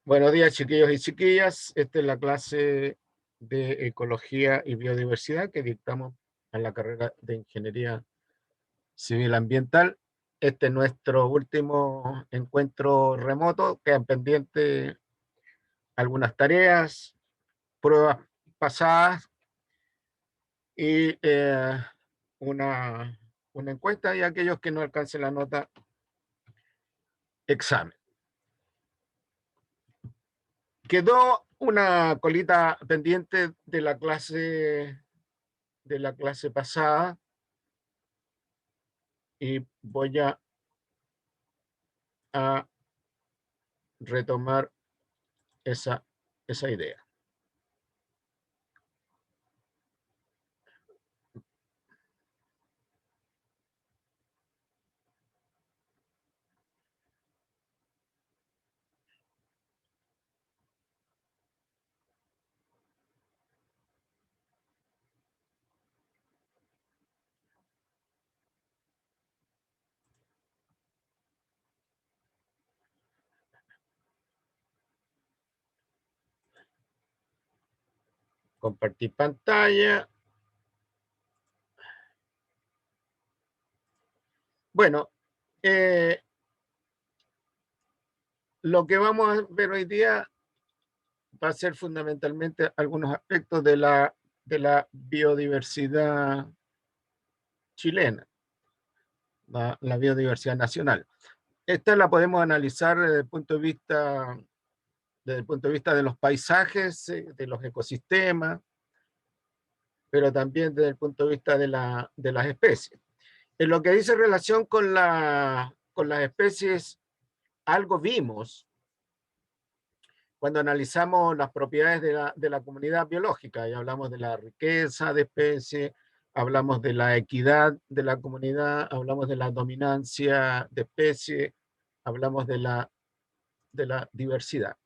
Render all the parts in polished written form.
Buenos días, chiquillos y chiquillas. Esta es la clase de Ecología y Biodiversidad que dictamos en la carrera de Ingeniería Civil Ambiental. Este es nuestro último encuentro remoto. Quedan pendientes algunas tareas, pruebas pasadas y una encuesta, y aquellos que no alcancen la nota, examen. Quedó una colita pendiente de la clase pasada, y voy a retomar esa idea. Compartir pantalla. Bueno, lo que vamos a ver hoy día va a ser fundamentalmente algunos aspectos de la biodiversidad chilena, la biodiversidad nacional. Esta la podemos analizar desde el punto de vista de los paisajes, de los ecosistemas, pero también desde el punto de vista de las especies. En lo que dice relación con las especies, algo vimos cuando analizamos las propiedades de la comunidad biológica, y hablamos de la riqueza de especies, hablamos de la equidad de la comunidad, hablamos de la dominancia de especies, hablamos de la diversidad.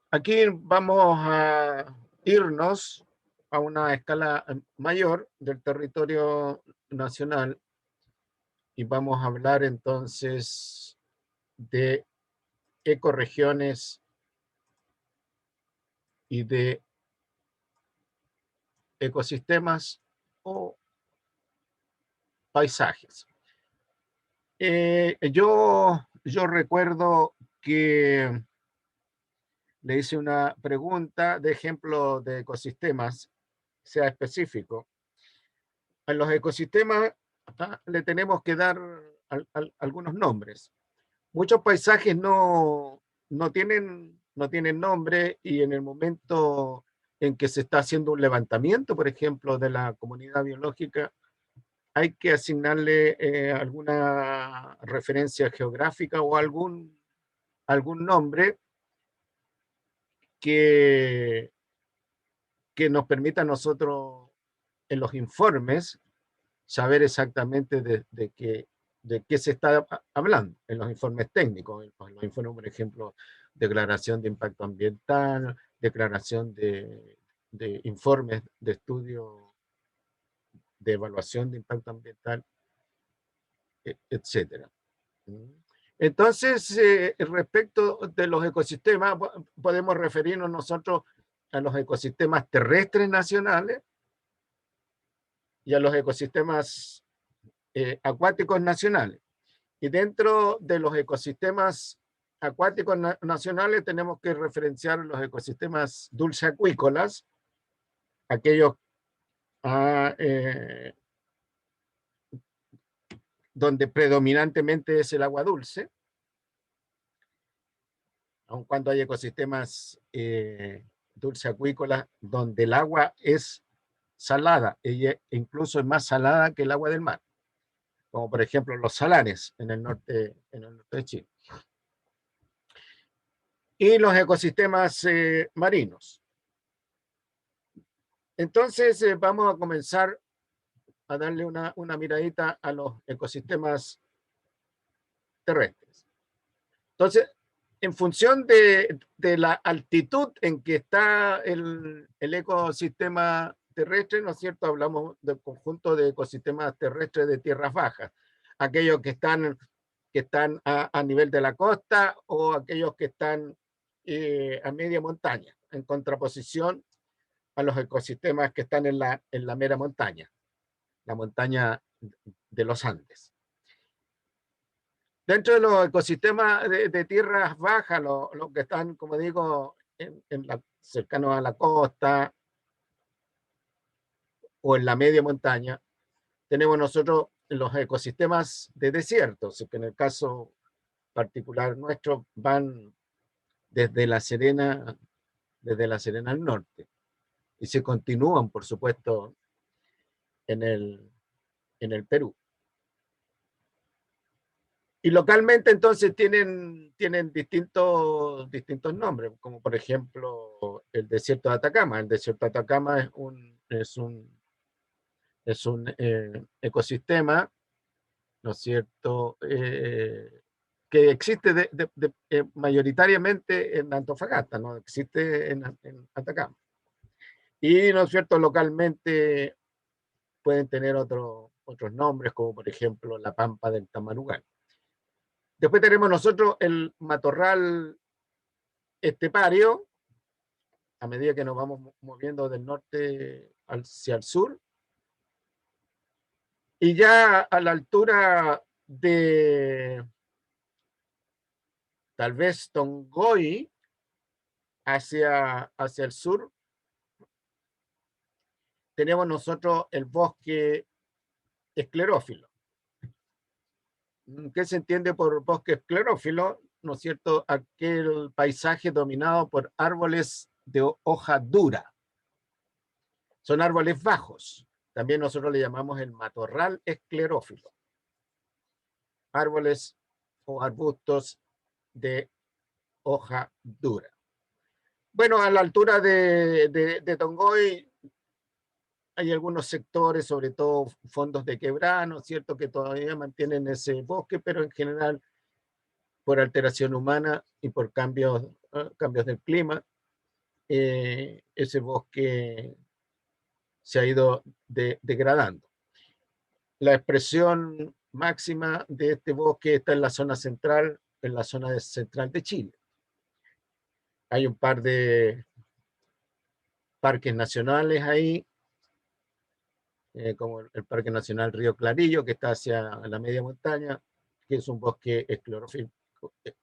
Aquí vamos a irnos a una escala mayor del territorio nacional y vamos a hablar entonces de ecorregiones y de ecosistemas o paisajes. Yo recuerdo que le hice una pregunta de ejemplo de ecosistemas, sea específico. A los ecosistemas le tenemos que dar algunos nombres. Muchos paisajes no tienen nombre, y en el momento en que se está haciendo un levantamiento, por ejemplo, de la comunidad biológica, hay que asignarle alguna referencia geográfica o algún nombre que nos permita a nosotros en los informes saber exactamente de qué se está hablando, en los informes técnicos, en los informes, por ejemplo, declaración de impacto ambiental, declaración de informes de estudio de evaluación de impacto ambiental, etcétera. Entonces, respecto de los ecosistemas, podemos referirnos nosotros a los ecosistemas terrestres nacionales y a los ecosistemas acuáticos nacionales. Y dentro de los ecosistemas acuáticos nacionales tenemos que referenciar los ecosistemas dulceacuícolas, aquellos donde predominantemente es el agua dulce, aun cuando hay ecosistemas dulceacuícolas donde el agua es salada, e incluso es más salada que el agua del mar, como por ejemplo los salares en el norte de Chile. Y los ecosistemas marinos. Entonces vamos a comenzar a darle una miradita a los ecosistemas terrestres. Entonces, en función de la altitud en que está el ecosistema terrestre, ¿no es cierto? Hablamos del conjunto de ecosistemas terrestres de tierras bajas, aquellos que que están a nivel de la costa o aquellos que están a media montaña, en contraposición a los ecosistemas que están en la mera montaña, la montaña de los Andes. Dentro de los ecosistemas de tierras bajas, los que están, como digo, cercanos a la costa o en la media montaña, tenemos nosotros los ecosistemas de desiertos, que en el caso particular nuestro van desde La Serena al norte y se continúan, por supuesto, en el Perú. Y localmente entonces tienen distintos nombres, como por ejemplo el desierto de Atacama. El desierto de Atacama es un ecosistema, ¿no es cierto?, que existe mayoritariamente en Antofagasta, no existe en Atacama. Y, ¿no es cierto?, localmente pueden tener otros nombres, como por ejemplo la Pampa del Tamarugal. Después tenemos nosotros el matorral estepario, a medida que nos vamos moviendo del norte hacia el sur. Y ya a la altura de tal vez Tongoy, hacia el sur, tenemos nosotros el bosque esclerófilo. ¿Qué se entiende por bosque esclerófilo? ¿No es cierto? Aquel paisaje dominado por árboles de hoja dura. Son árboles bajos. También nosotros le llamamos el matorral esclerófilo. Árboles o arbustos de hoja dura. Bueno, a la altura de Tongoy hay algunos sectores, sobre todo fondos de quebrada, ¿cierto?, que todavía mantienen ese bosque, pero en general por alteración humana y por cambios del clima, ese bosque se ha ido degradando. La expresión máxima de este bosque está en la zona central, central de Chile. Hay un par de parques nacionales ahí, como el Parque Nacional Río Clarillo, que está hacia la media montaña, que es un bosque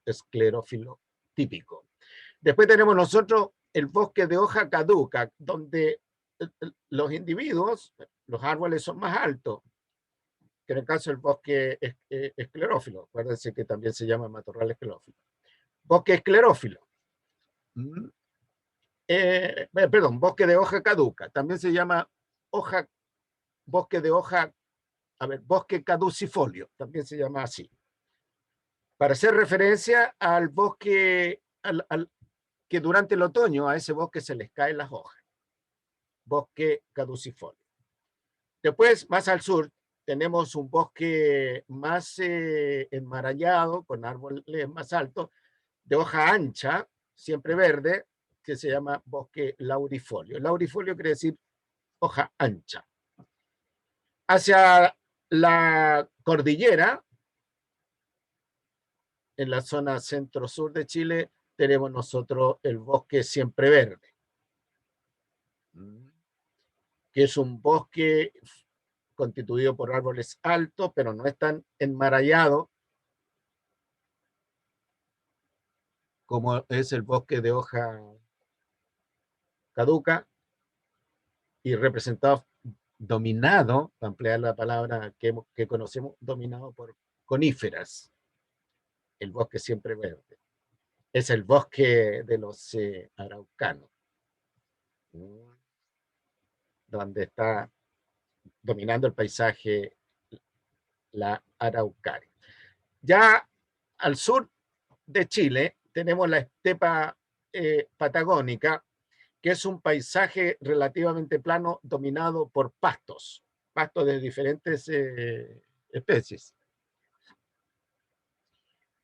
esclerófilo típico. Después tenemos nosotros el bosque de hoja caduca, donde los individuos, los árboles son más altos, que en el caso del bosque esclerófilo. Acuérdense que también se llama matorral esclerófilo. Bosque esclerófilo. Perdón, bosque de hoja caduca. También se llama bosque de hoja, bosque caducifolio, también se llama así. Para hacer referencia al bosque, que durante el otoño a ese bosque se les caen las hojas. Bosque caducifolio. Después, más al sur, tenemos un bosque más enmarañado, con árboles más altos, de hoja ancha, siempre verde, que se llama bosque laurifolio. Laurifolio quiere decir hoja ancha. Hacia la cordillera, en la zona centro-sur de Chile, tenemos nosotros el bosque siempre verde, que es un bosque constituido por árboles altos, pero no es tan enmarallado como es el bosque de hoja caduca, y representado, dominado, para emplear la palabra que conocemos, dominado por coníferas. El bosque siempre verde. Es el bosque de los araucanos, donde está dominando el paisaje la araucaria. Ya al sur de Chile tenemos la estepa patagónica, que es un paisaje relativamente plano dominado por pastos de diferentes especies.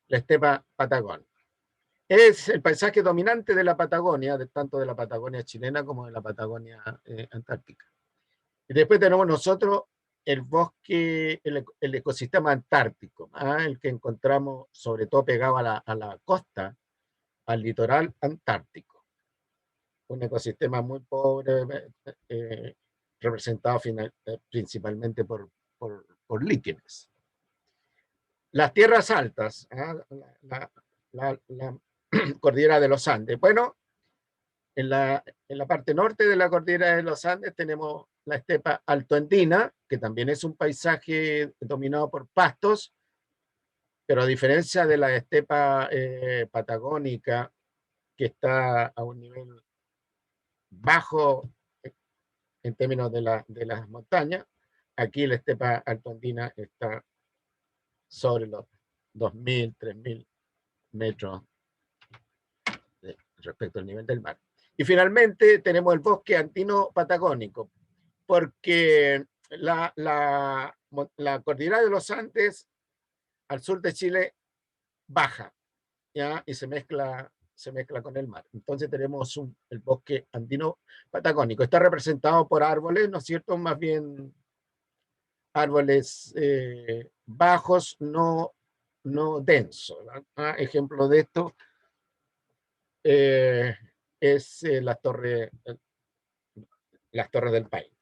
La estepa patagónica es el paisaje dominante de la Patagonia, tanto de la Patagonia chilena como de la Patagonia antártica. Y después tenemos nosotros el bosque, el ecosistema antártico, el que encontramos sobre todo pegado a la costa, al litoral antártico. Un ecosistema muy pobre, representado principalmente por líquenes. Las tierras altas, la cordillera de los Andes. Bueno, en la parte norte de la cordillera de los Andes tenemos la estepa altoandina, que también es un paisaje dominado por pastos, pero a diferencia de la estepa patagónica, que está a un nivel bajo en términos de las montañas, aquí la estepa altoandina está sobre los 2.000, 3.000 metros respecto al nivel del mar. Y finalmente tenemos el bosque andino patagónico, porque la cordillera de los Andes al sur de Chile baja, ¿ya? Y se mezcla con el mar. Entonces tenemos el bosque andino patagónico. Está representado por árboles, ¿no es cierto? Más bien árboles bajos, no densos. Ejemplo de esto es las torres del país.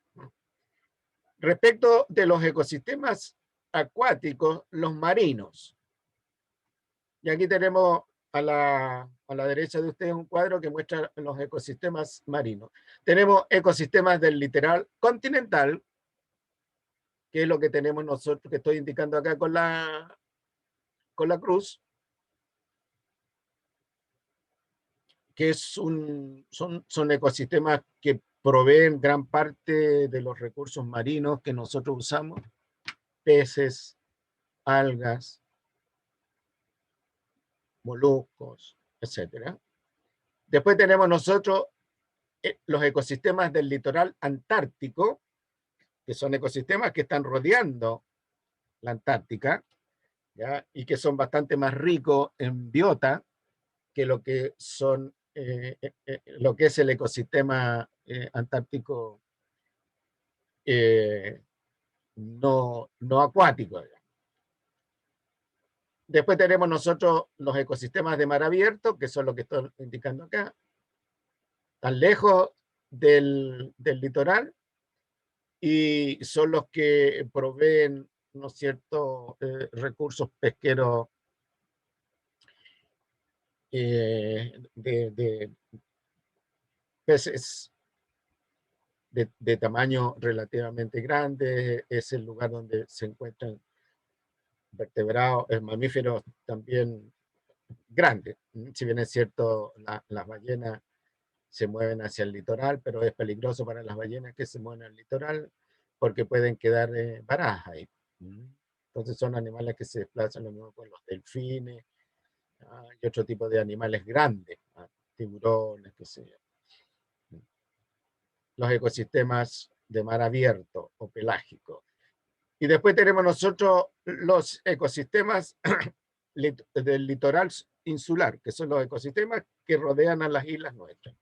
Respecto de los ecosistemas acuáticos, los marinos. Y aquí tenemos a la derecha de ustedes un cuadro que muestra los ecosistemas marinos. Tenemos ecosistemas del litoral continental, que es lo que tenemos nosotros, que estoy indicando acá con la cruz, que son ecosistemas que proveen gran parte de los recursos marinos que nosotros usamos, peces, algas, moluscos, etc. Después tenemos nosotros los ecosistemas del litoral antártico, que son ecosistemas que están rodeando la Antártica, ¿ya? Y que son bastante más ricos en biota que lo que son lo que es el ecosistema antártico no acuático. Después tenemos nosotros los ecosistemas de mar abierto, que son lo que estoy indicando acá, tan lejos del litoral, y son los que proveen, ¿no es cierto?, recursos pesqueros de peces de tamaño relativamente grande. Es el lugar donde se encuentran vertebrados, mamíferos también grandes. Si bien es cierto, las ballenas se mueven hacia el litoral, pero es peligroso para las ballenas que se mueven al litoral porque pueden quedar varadas ahí. Entonces son animales que se desplazan lo mismo con los delfines y otro tipo de animales grandes, tiburones, qué sé yo. Los ecosistemas de mar abierto o pelágico. Y después tenemos nosotros los ecosistemas del litoral insular, que son los ecosistemas que rodean a las islas nuestras,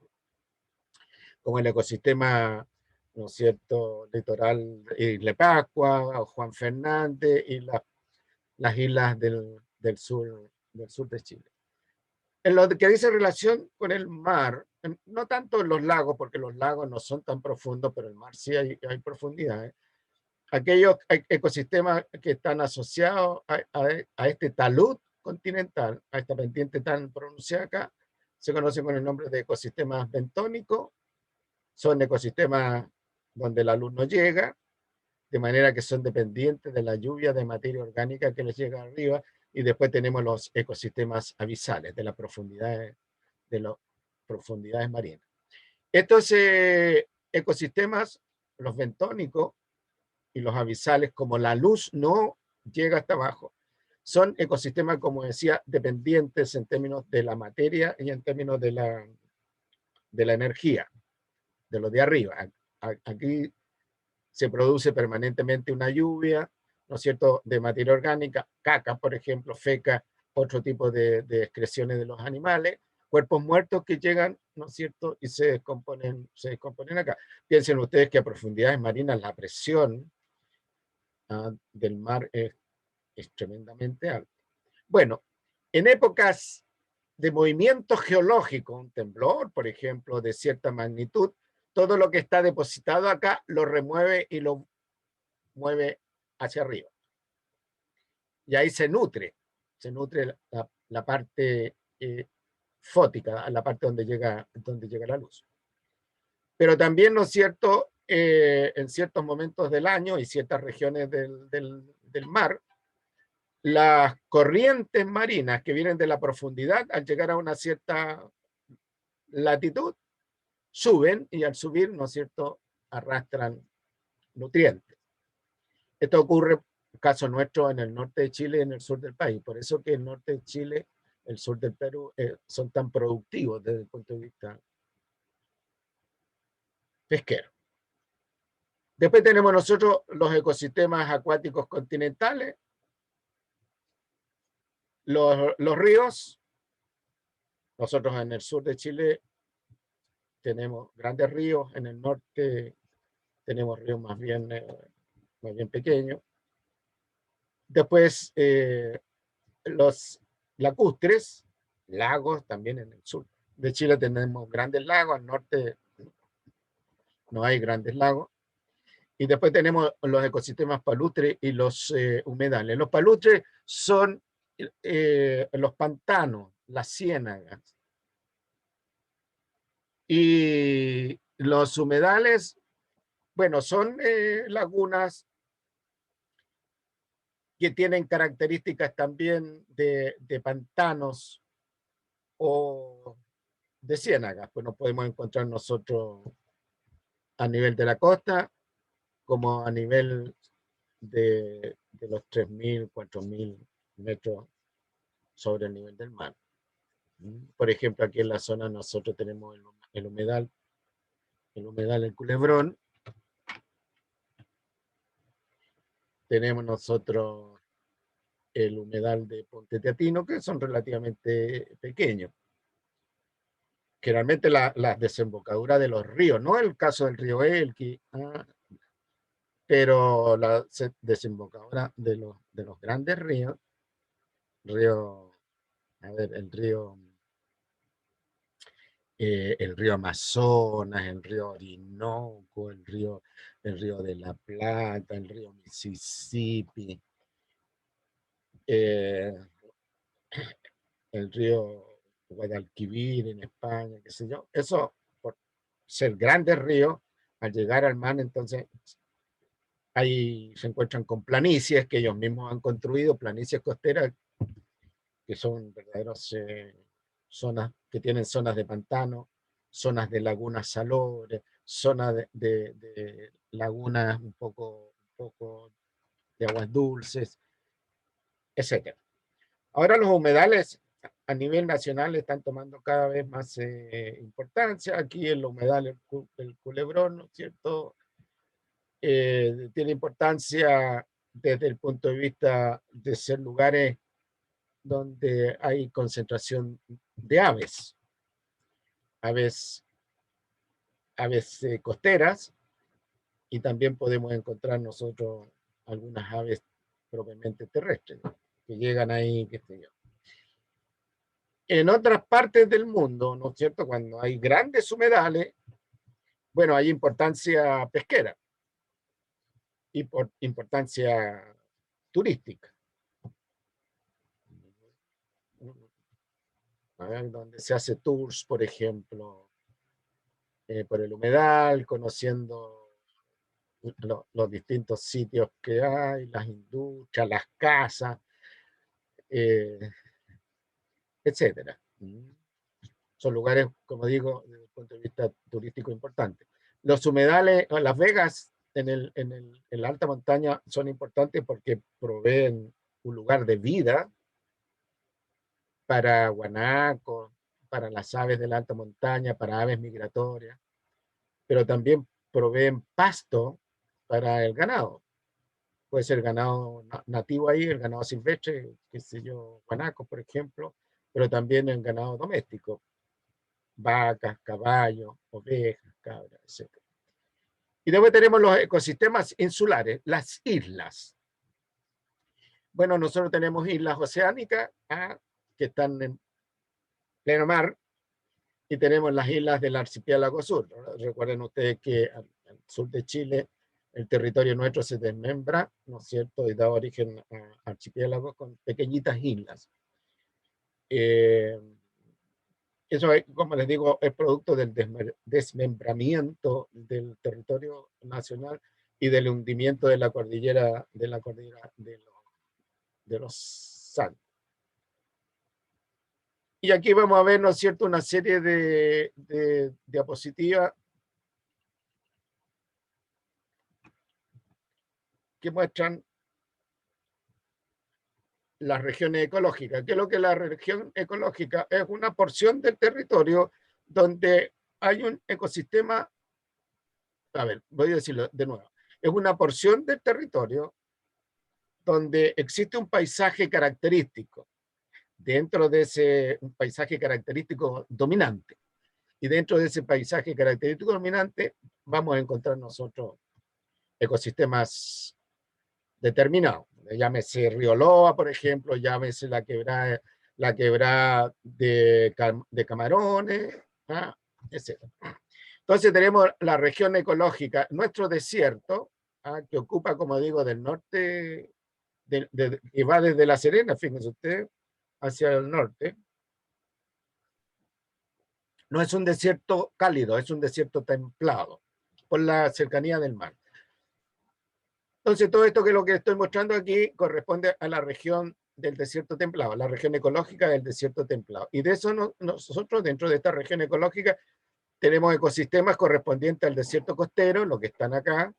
como el ecosistema, ¿no es cierto?, litoral Isla Pascua, o Juan Fernández y las islas del sur de Chile. En lo que dice relación con el mar, no tanto en los lagos, porque los lagos no son tan profundos, pero el mar sí hay profundidades. Aquellos ecosistemas que están asociados a este talud continental, a esta pendiente tan pronunciada acá, se conocen con el nombre de ecosistemas bentónicos. Son ecosistemas donde la luz no llega, de manera que son dependientes de la lluvia de materia orgánica que les llega arriba. Y después tenemos los ecosistemas abisales, de las profundidades marinas. Estos ecosistemas, los bentónicos y los abisales, como la luz no llega hasta abajo, son ecosistemas, como decía, dependientes en términos de la materia y en términos de la energía, de lo de arriba. Aquí se produce permanentemente una lluvia, ¿no es cierto?, de materia orgánica, caca, por ejemplo, feca, otro tipo de excreciones de los animales, cuerpos muertos que llegan, ¿no es cierto?, y se descomponen acá. Piensen ustedes que a profundidades marinas la presión del mar es tremendamente alto. Bueno, en épocas de movimiento geológico, un temblor, por ejemplo, de cierta magnitud, todo lo que está depositado acá lo remueve y lo mueve hacia arriba. Y ahí se nutre la parte fótica, la parte donde llega la luz. Pero también, ¿no es cierto?, en ciertos momentos del año y ciertas regiones del mar, las corrientes marinas que vienen de la profundidad, al llegar a una cierta latitud, suben y al subir, ¿no es cierto?, arrastran nutrientes. Esto ocurre, en el caso nuestro, en el norte de Chile y en el sur del país. Por eso que el norte de Chile, el sur del Perú, son tan productivos desde el punto de vista pesquero. Después tenemos nosotros los ecosistemas acuáticos continentales, los ríos. Nosotros en el sur de Chile tenemos grandes ríos, en el norte tenemos ríos más bien pequeños. Después los lacustres, lagos también en el sur de Chile tenemos grandes lagos, al norte no hay grandes lagos. Y después tenemos los ecosistemas palustres y los humedales. Los palustres son los pantanos, las ciénagas. Y los humedales, bueno, son lagunas que tienen características también de pantanos o de ciénagas. Pues nos podemos encontrar nosotros a nivel de la costa como a nivel de los 3.000, 4.000 metros sobre el nivel del mar. Por ejemplo, aquí en la zona nosotros tenemos el humedal El Culebrón. Tenemos nosotros el humedal de Ponte Teatino, que son relativamente pequeños. Generalmente las desembocaduras de los ríos, no el caso del río Elqui, pero la desembocadura de los grandes ríos, el río Amazonas, el río Orinoco, el río de la Plata, el río Mississippi, el río Guadalquivir en España, qué sé yo. Eso, por ser grandes ríos, al llegar al mar, entonces ahí se encuentran con planicies que ellos mismos han construido, planicies costeras, que son verdaderos zonas que tienen zonas de pantano, zonas de lagunas salobres, zonas de lagunas un poco de aguas dulces, etc. Ahora los humedales a nivel nacional están tomando cada vez más importancia. Aquí el humedal el Culebrón, ¿no es cierto?, tiene importancia desde el punto de vista de ser lugares donde hay concentración de aves costeras, y también podemos encontrar nosotros algunas aves propiamente terrestres, ¿no?, que llegan ahí, qué sé yo. En otras partes del mundo, ¿no es cierto?, cuando hay grandes humedales, bueno, hay importancia pesquera y por importancia turística, donde se hace tours, por ejemplo, por el humedal, conociendo los distintos sitios que hay, las industrias, las casas, etcétera. Son lugares, como digo, desde el punto de vista turístico importantes. Los humedales, Las Vegas en la alta montaña son importantes porque proveen un lugar de vida para guanacos, para las aves de la alta montaña, para aves migratorias, pero también proveen pasto para el ganado. Puede ser ganado nativo ahí, el ganado silvestre, qué sé yo, guanacos, por ejemplo, pero también el ganado doméstico, vacas, caballos, ovejas, cabras, etc. Y después tenemos los ecosistemas insulares, las islas. Bueno, nosotros tenemos islas oceánicas que están en pleno mar, y tenemos las islas del archipiélago sur. Recuerden ustedes que al sur de Chile el territorio nuestro se desmembra, ¿no es cierto?, y da origen a archipiélagos con pequeñitas islas. Eso, como les digo, es producto del desmembramiento del territorio nacional y del hundimiento de la cordillera de los Andes. Y aquí vamos a ver, ¿no es cierto?, una serie de diapositivas que muestran las regiones ecológicas. ¿Qué es lo que la región ecológica? Es una porción del territorio donde hay un ecosistema. A ver, voy a decirlo de nuevo. Es una porción del territorio donde existe un paisaje característico. Dentro de ese un paisaje característico dominante. Y dentro de ese paisaje característico dominante vamos a encontrar nosotros ecosistemas determinados. Llámese Río Loa, por ejemplo, llámese la quebrada de Camarones, etc. Entonces tenemos la región ecológica, nuestro desierto, que ocupa, como digo, del norte, que va desde La Serena, fíjense usted, hacia el norte. No es un desierto cálido, es un desierto templado, por la cercanía del mar. Entonces, todo esto que lo que estoy mostrando aquí corresponde a la región del desierto templado, la región ecológica del desierto templado. Y de eso nosotros, dentro de esta región ecológica, tenemos ecosistemas correspondientes al desierto costero, los que están acá.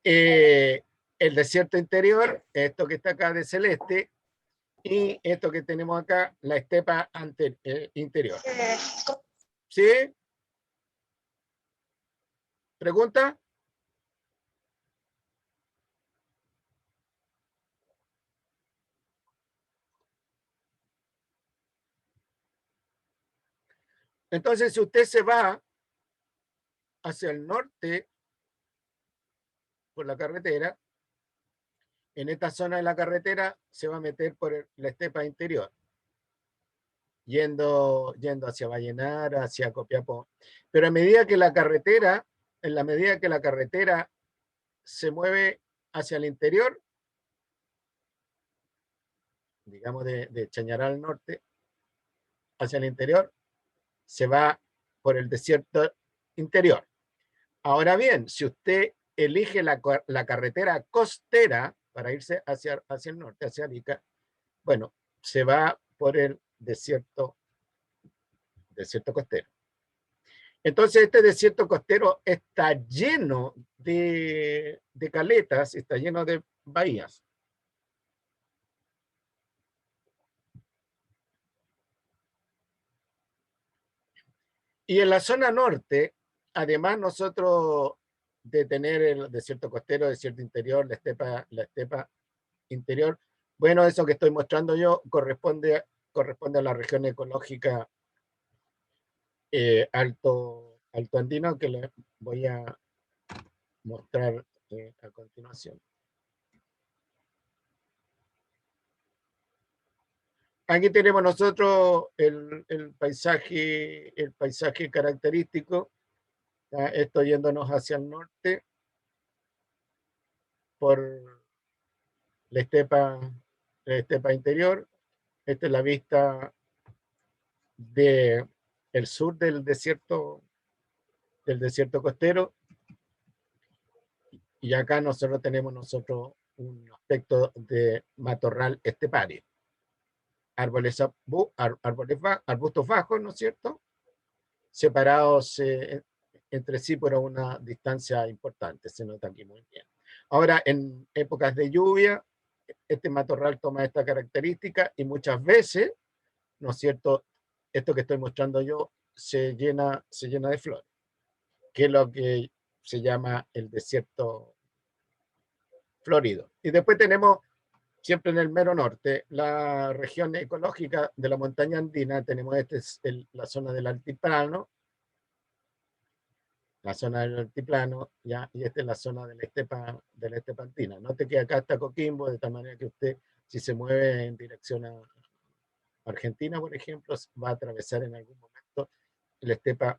El desierto interior, esto que está acá de celeste, y esto que tenemos acá, la estepa interior. ¿Sí? ¿Pregunta? Entonces, si usted se va hacia el norte por la carretera, en esta zona de la carretera se va a meter por la estepa interior, yendo hacia Vallenar, hacia Copiapó. Pero a medida que la carretera, en la medida que la carretera se mueve hacia el interior, digamos de Chañaral al norte, hacia el interior, se va por el desierto interior. Ahora bien, si usted elige la carretera costera para irse hacia el norte, hacia Arica, bueno, se va por el desierto costero. Entonces, este desierto costero está lleno de caletas, está lleno de bahías. Y en la zona norte, además nosotros de tener el desierto costero, desierto interior, la estepa interior, bueno, eso que estoy mostrando yo corresponde a la región ecológica alto andino, que les voy a mostrar a continuación. Aquí tenemos nosotros el paisaje característico. Esto yéndonos hacia el norte por la estepa interior. Esta es la vista del sur del desierto costero. Y acá nosotros tenemos un aspecto de matorral estepario. Arbustos bajos, ¿no es cierto?, separados entre sí por una distancia importante, se nota aquí muy bien. Ahora, en épocas de lluvia, este matorral toma esta característica y muchas veces, ¿no es cierto?, esto que estoy mostrando yo se llena de flores, que es lo que se llama el desierto florido. Y después tenemos, siempre en el mero norte, la región ecológica de la montaña andina. Tenemos la zona del altiplano, la zona del altiplano, ¿ya? Y esta es la zona de la estepa andina. Note que acá está Coquimbo, de tal manera que usted, si se mueve en dirección a Argentina, por ejemplo, va a atravesar en algún momento la estepa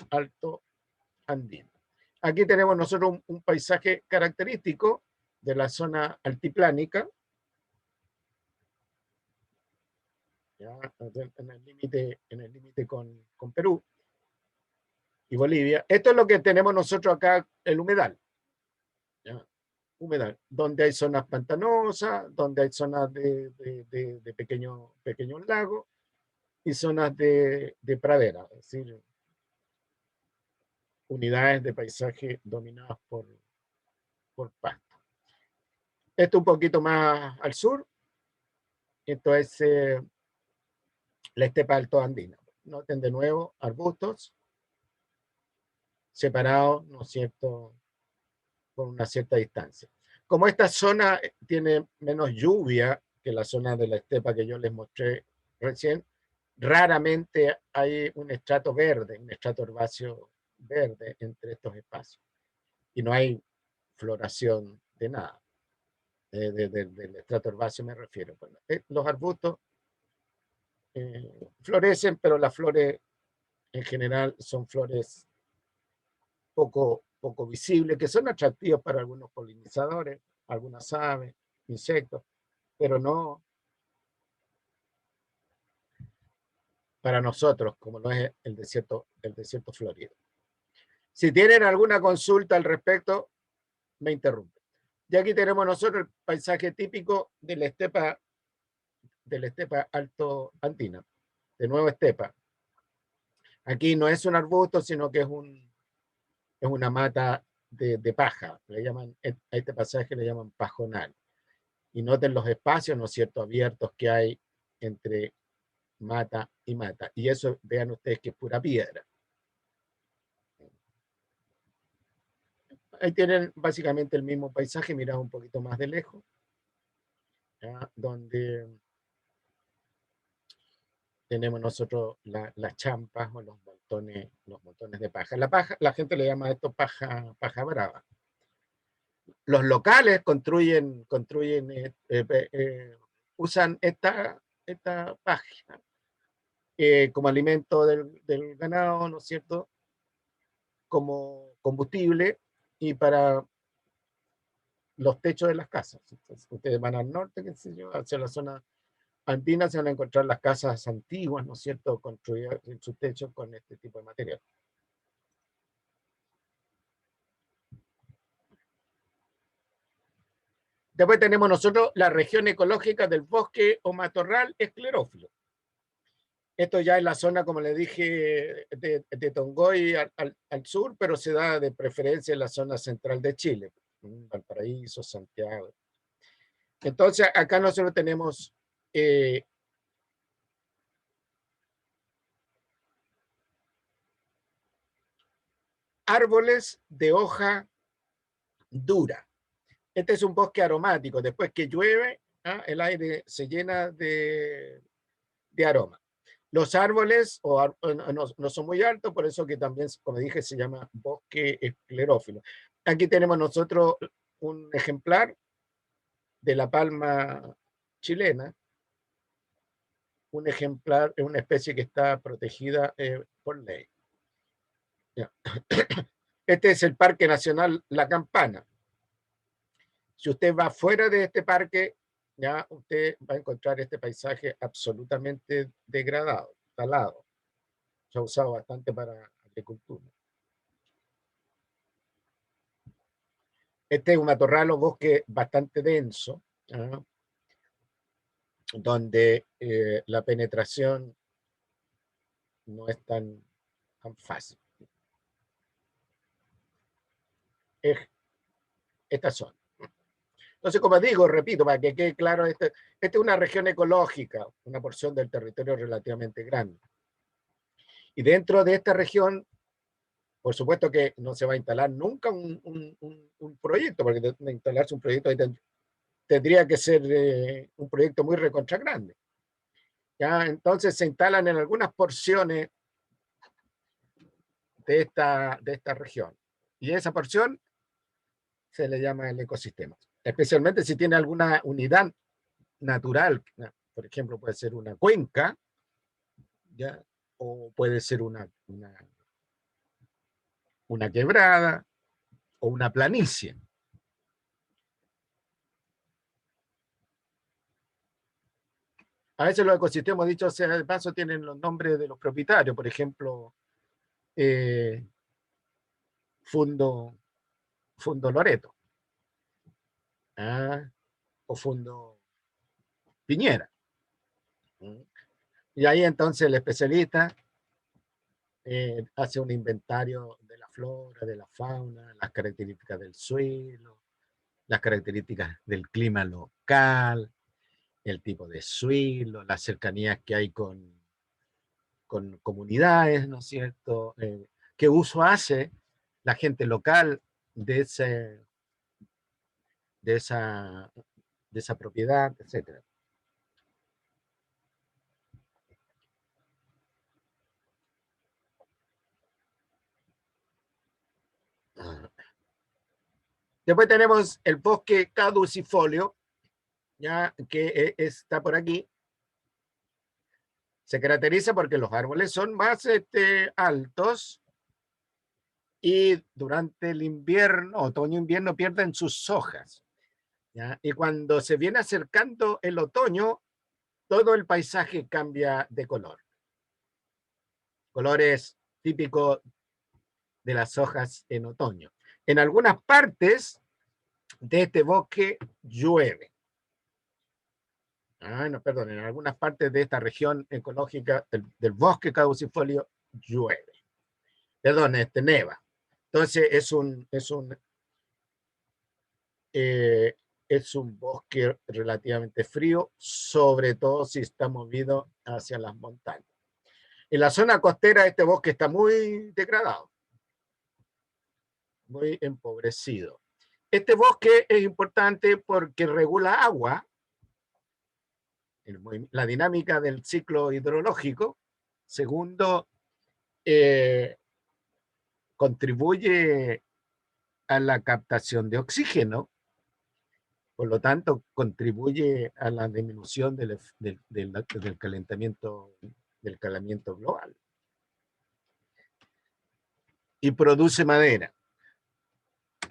alto andina. Aquí tenemos nosotros un paisaje característico de la zona altiplánica, ¿ya? En el límite con Perú y Bolivia. Esto es lo que tenemos nosotros acá, el humedal. ¿Ya? Humedal, donde hay zonas pantanosas, donde hay zonas de pequeños lagos y zonas de pradera, es decir, unidades de paisaje dominadas por pasto. Esto un poquito más al sur, esto es la estepa alto andina. Noten de nuevo arbustos separados, ¿no es cierto?, con una cierta distancia. Como esta zona tiene menos lluvia que la zona de la estepa que yo les mostré recién, raramente hay un estrato verde, un estrato herbáceo verde entre estos espacios. Y no hay floración de nada. Del estrato herbáceo me refiero. Bueno, los arbustos florecen, pero las flores en general son flores poco visibles, que son atractivos para algunos polinizadores, algunas aves, insectos, pero no para nosotros, como lo es el desierto florido. Si tienen alguna consulta al respecto, me interrumpen. Y aquí tenemos nosotros el paisaje típico de la estepa alto andina, de nuevo estepa. Aquí no es un arbusto, sino que es una mata de paja. Le llaman, a este pasaje le llaman pajonal. Y noten los espacios, ¿no es cierto?, abiertos que hay entre mata y mata. Y eso, vean ustedes que es pura piedra. Ahí tienen básicamente el mismo paisaje, mirad un poquito más de lejos, ¿ya? Donde tenemos nosotros las champas o los montones de paja. La gente le llama esto paja brava. Los locales usan esta paja como alimento del ganado, ¿no es cierto?, como combustible y para los techos de las casas. Entonces, ustedes van al norte, qué sé yo, hacia la zona andina, se van a encontrar las casas antiguas, ¿no es cierto?, construidas en sus techos con este tipo de material. Después tenemos nosotros la región ecológica del bosque o matorral esclerófilo. Esto ya es la zona, como le dije, de Tongoy al sur, pero se da de preferencia en la zona central de Chile, Valparaíso, Santiago. Entonces, acá nosotros tenemos árboles de hoja dura. Este es un bosque aromático. Después que llueve, el aire se llena de aroma. Los árboles no son muy altos, por eso que también, como dije, se llama bosque esclerófilo. Aquí tenemos nosotros un ejemplar de la palma chilena, un ejemplar, una especie que está protegida por ley. Este es el Parque Nacional La Campana. Si usted va fuera de este parque, ya usted va a encontrar este paisaje absolutamente degradado, talado. Se ha usado bastante para agricultura. Este es un matorral o bosque bastante denso, ¿no?, donde la penetración no es tan fácil. Es esta zona. Entonces, como digo, repito, para que quede claro, esta es una región ecológica, una porción del territorio relativamente grande. Y dentro de esta región, por supuesto que no se va a instalar nunca un proyecto, porque de instalarse un proyecto tendría que ser un proyecto muy recontra grande. ¿Ya? Entonces se instalan en algunas porciones de esta región. Y esa porción se le llama el ecosistema. Especialmente si tiene alguna unidad natural, por ejemplo, puede ser una cuenca, ¿ya? O puede ser una quebrada o una planicie. A veces los ecosistemas, dicho sea de paso, tienen los nombres de los propietarios, por ejemplo, eh, Fundo, Fundo Loreto, ¿ah? O Fundo Piñera. Y ahí entonces el especialista hace un inventario de la flora, de la fauna, las características del suelo, las características del clima local, el tipo de suelo, las cercanías que hay con comunidades, ¿no es cierto? ¿Qué uso hace la gente local de, ese, de, esa, de esa propiedad, etcétera? Después tenemos el bosque caducifolio, ya que está por aquí. Se caracteriza porque los árboles son más altos y durante el invierno, otoño-invierno, pierden sus hojas, ¿ya? Y cuando se viene acercando el otoño, todo el paisaje cambia de color. Colores típicos de las hojas en otoño. En algunas partes de este bosque llueve. No, perdón, en algunas partes de esta región ecológica del bosque caducifolio llueve. Perdón, neva. Entonces eh, es un bosque relativamente frío, sobre todo si está movido hacia las montañas. En la zona costera este bosque está muy degradado, muy empobrecido. Este bosque es importante porque regula agua, la dinámica del ciclo hidrológico. Segundo, eh, contribuye a la captación de oxígeno, por lo tanto, contribuye a la disminución del calentamiento global y produce madera.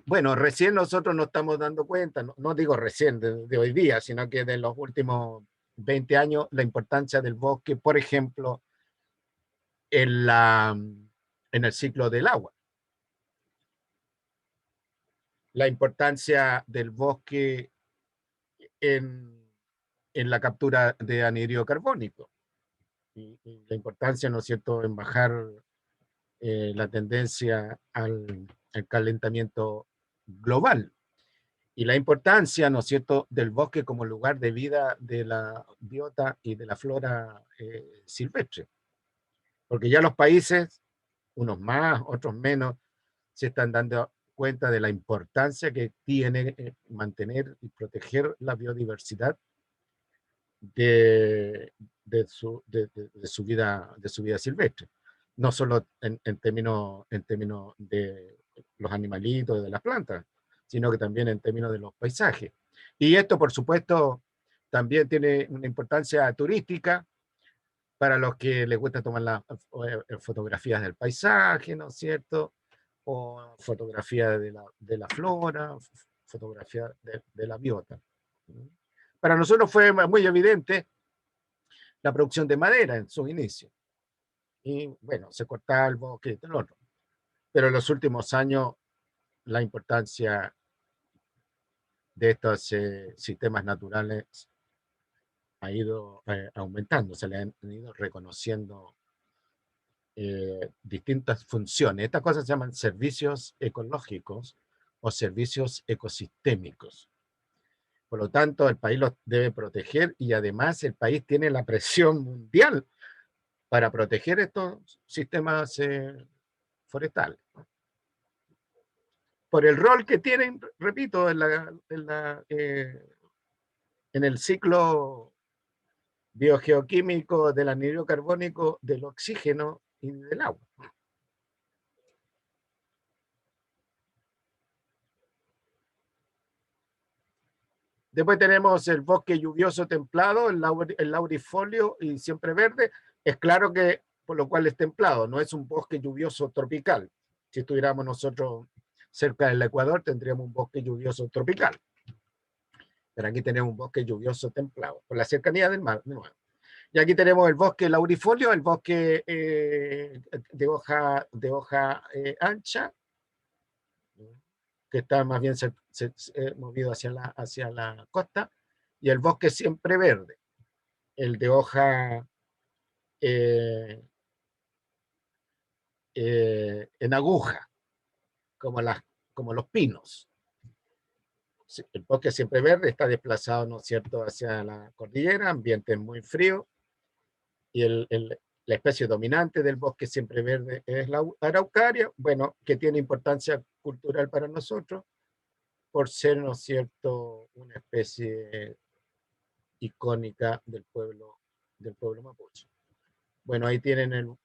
Bueno, recién nosotros nos estamos dando cuenta, no digo recién de hoy día, sino que de los últimos 20 años, la importancia del bosque, por ejemplo, en el ciclo del agua. La importancia del bosque en, en la captura de anhídrido carbónico. Y la importancia, ¿no es cierto?, en bajar la tendencia al calentamiento global. Y la importancia, ¿no es cierto?, del bosque como lugar de vida de la biota y de la flora silvestre. Porque ya los países, unos más, otros menos, se están dando cuenta de la importancia que tiene mantener y proteger la biodiversidad de, de su vida silvestre. No solo en términos de los animalitos, de las plantas, sino que también en términos de los paisajes. Y esto, por supuesto, también tiene una importancia turística para los que les gusta tomar las fotografías del paisaje, ¿no es cierto? O fotografía de la flora, fotografía de la biota. Para nosotros fue muy evidente la producción de madera en sus inicios. Y bueno, se cortaba el bosque y el otro. Pero en los últimos años la importancia de estos sistemas naturales ha ido aumentando, se le han ido reconociendo distintas funciones. Estas cosas se llaman servicios ecológicos o servicios ecosistémicos. Por lo tanto, el país los debe proteger y además el país tiene la presión mundial para proteger estos sistemas forestales. Por el rol que tienen, repito, en el ciclo biogeoquímico del anhídrido carbónico, del oxígeno y del agua. Después tenemos el bosque lluvioso templado, el laurifolio y siempre verde. Es claro que por lo cual es templado, no es un bosque lluvioso tropical. Si estuviéramos nosotros cerca del Ecuador, tendríamos un bosque lluvioso tropical. Pero aquí tenemos un bosque lluvioso templado, por la cercanía del mar. De nuevo. Y aquí tenemos el bosque laurifolio, el bosque de hoja ancha, que está más bien movido hacia la costa, y el bosque siempre verde, el de hoja eh, en aguja, como, como los pinos. El bosque siempre verde está desplazado, ¿no es cierto?, hacia la cordillera, ambiente muy frío, y la especie dominante del bosque siempre verde es la araucaria, bueno, que tiene importancia cultural para nosotros, por ser, ¿no es cierto?, una especie icónica del pueblo mapuche. Bueno, ahí tienen el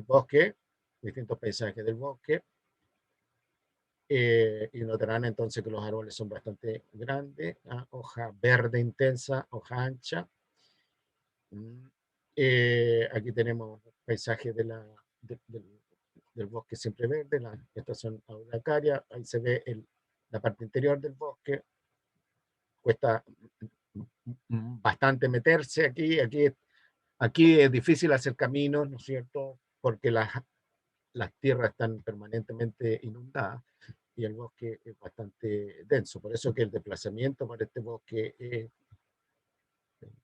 bosque, distintos paisajes del bosque, y notarán entonces que los árboles son bastante grandes, hoja verde intensa, hoja ancha. Aquí tenemos paisajes del bosque siempre verde, la estación araucaria, ahí se ve la parte interior del bosque, cuesta bastante meterse aquí es difícil hacer caminos, ¿no es cierto? Porque las tierras están permanentemente inundadas y el bosque es bastante denso. Por eso que el desplazamiento para este bosque es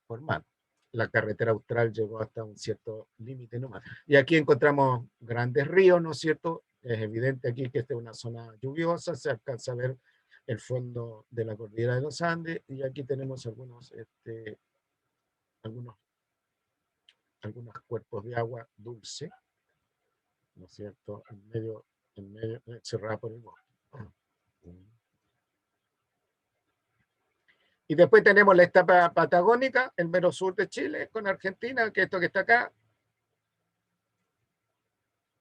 formal. La carretera austral llegó hasta un cierto límite nomás. Y aquí encontramos grandes ríos, ¿no es cierto? Es evidente aquí que esta es una zona lluviosa, se alcanza a ver el fondo de la cordillera de los Andes, y aquí tenemos algunos, algunos cuerpos de agua dulce, ¿no es cierto? En medio cerrada por el bosque. Y después tenemos la etapa patagónica, el mero sur de Chile, con Argentina, que esto que está acá,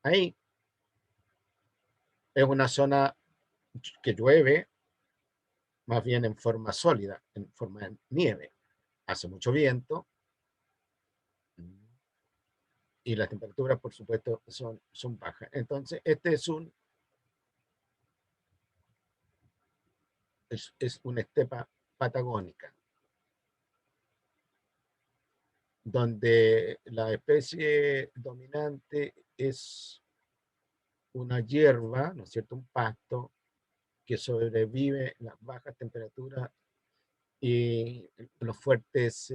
ahí, es una zona que llueve más bien en forma sólida, en forma de nieve. Hace mucho viento y las temperaturas, por supuesto, son bajas. Entonces, este es una estepa patagónica, donde la especie dominante es una hierba, ¿no es cierto?, un pasto que sobrevive las bajas temperaturas y los fuertes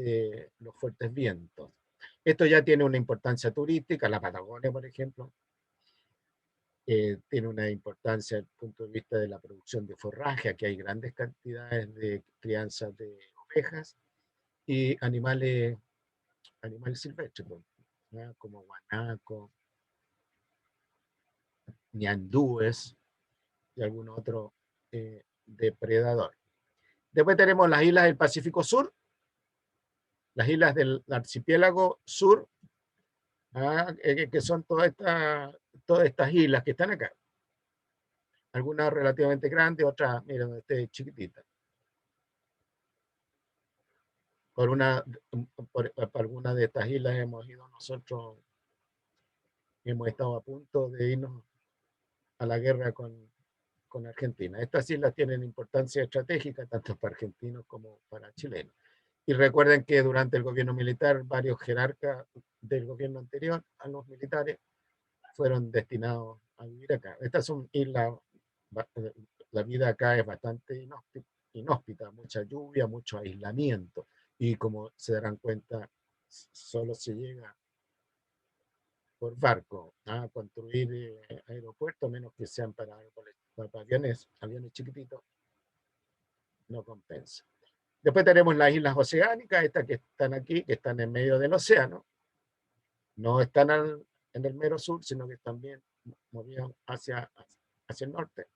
vientos. Esto ya tiene una importancia turística, la Patagonia, por ejemplo, tiene una importancia desde el punto de vista de la producción de forraje. Aquí hay grandes cantidades de crianza de ovejas y animales silvestres, ¿no?, como guanaco, ñandúes y algún otro depredador. Después tenemos las islas del Pacífico Sur, las islas del archipiélago sur, que son todas estas islas que están acá. Algunas relativamente grandes, otras, miren, donde esté chiquitita. Por, una, por alguna de estas islas hemos ido nosotros, hemos estado a punto de irnos a la guerra con Argentina. Estas islas tienen importancia estratégica tanto para argentinos como para chilenos. Y recuerden que durante el gobierno militar, varios jerarcas del gobierno anterior a los militares fueron destinados a vivir acá. Estas son islas, la vida acá es bastante inhóspita, mucha lluvia, mucho aislamiento. Y como se darán cuenta, solo se llega por barco a construir aeropuertos, menos que sean para aviones chiquititos, no compensa. Después tenemos las islas oceánicas, estas que están aquí, que están en medio del océano. No están en el mero sur, sino que están bien movidas hacia el norte.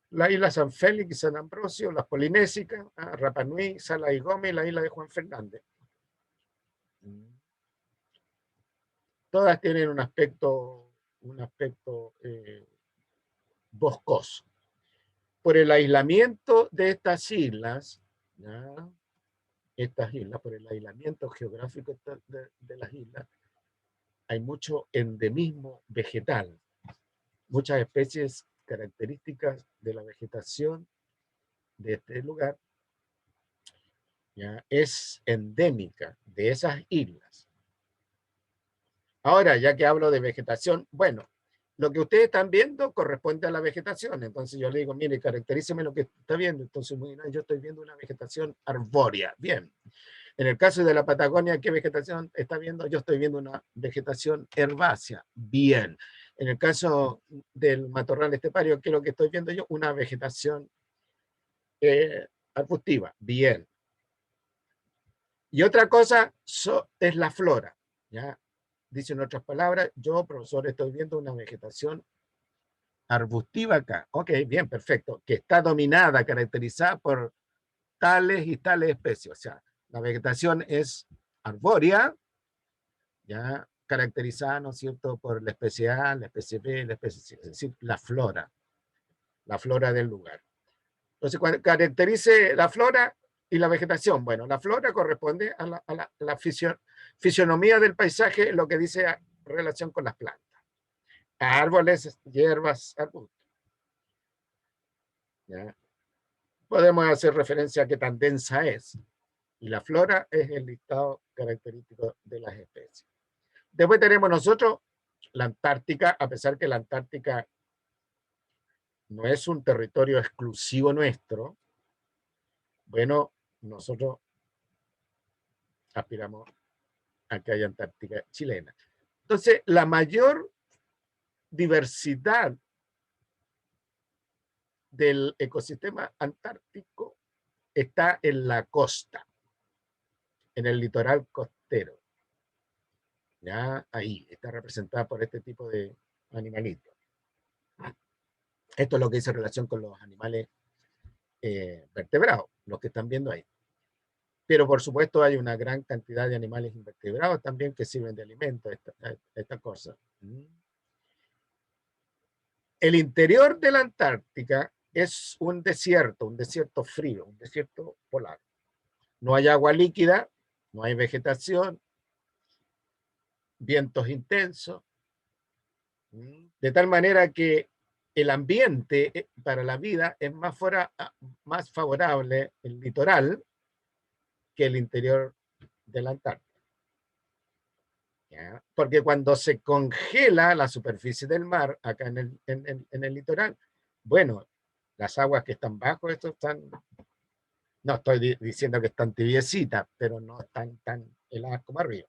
La isla San Félix y San Ambrosio, las polinésicas, Rapa Nui, Sala y Gómez y la isla de Juan Fernández. Todas tienen un aspecto boscoso. por el aislamiento de estas islas, ¿ya? Estas islas, por el aislamiento geográfico de las islas, hay mucho endemismo vegetal, muchas especies características de la vegetación de este lugar, ¿ya? Es endémica de esas islas. Ahora, ya que hablo de vegetación, bueno, lo que ustedes están viendo corresponde a la vegetación. Entonces yo le digo, mire, caracteríceme lo que está viendo. Entonces, yo estoy viendo una vegetación arbórea. Bien. En el caso de la Patagonia, ¿qué vegetación está viendo? Yo estoy viendo una vegetación herbácea. Bien. En el caso del matorral estepario, ¿qué es lo que estoy viendo yo? Una vegetación arbustiva. Bien. Y otra cosa es la flora. ¿Ya? Dice en otras palabras, yo, profesor, estoy viendo una vegetación arbustiva acá. Ok, bien, perfecto. Que está dominada, caracterizada por tales y tales especies. O sea, la vegetación es arbórea, ya caracterizada, ¿no es cierto?, por la especie A, la especie B, la especie C, es decir, la flora del lugar. Entonces, cuando caracterice la flora y la vegetación, bueno, la flora corresponde a la fisionomía del paisaje, lo que dice relación con las plantas. Árboles, hierbas, arbustos. ¿Ya? Podemos hacer referencia a qué tan densa es. Y la flora es el listado característico de las especies. Después tenemos nosotros la Antártica, a pesar que la Antártica no es un territorio exclusivo nuestro, bueno, nosotros aspiramos a que haya Antártica chilena. Entonces, la mayor diversidad del ecosistema antártico está en la costa, en el litoral costero. Ya ahí está representada por este tipo de animalitos. Esto es lo que dice relación con los animales vertebrados, los que están viendo ahí. Pero por supuesto hay una gran cantidad de animales invertebrados también que sirven de alimento a esta cosa. El interior de la Antártica es un desierto frío, un desierto polar. No hay agua líquida, no hay vegetación, vientos intensos, de tal manera que el ambiente para la vida es más favorable el litoral que el interior de la Antártida. ¿Ya? Porque cuando se congela la superficie del mar, acá en el litoral, bueno, las aguas que están bajo esto están, no estoy diciendo que están tibiecitas, pero no están tan heladas como arriba.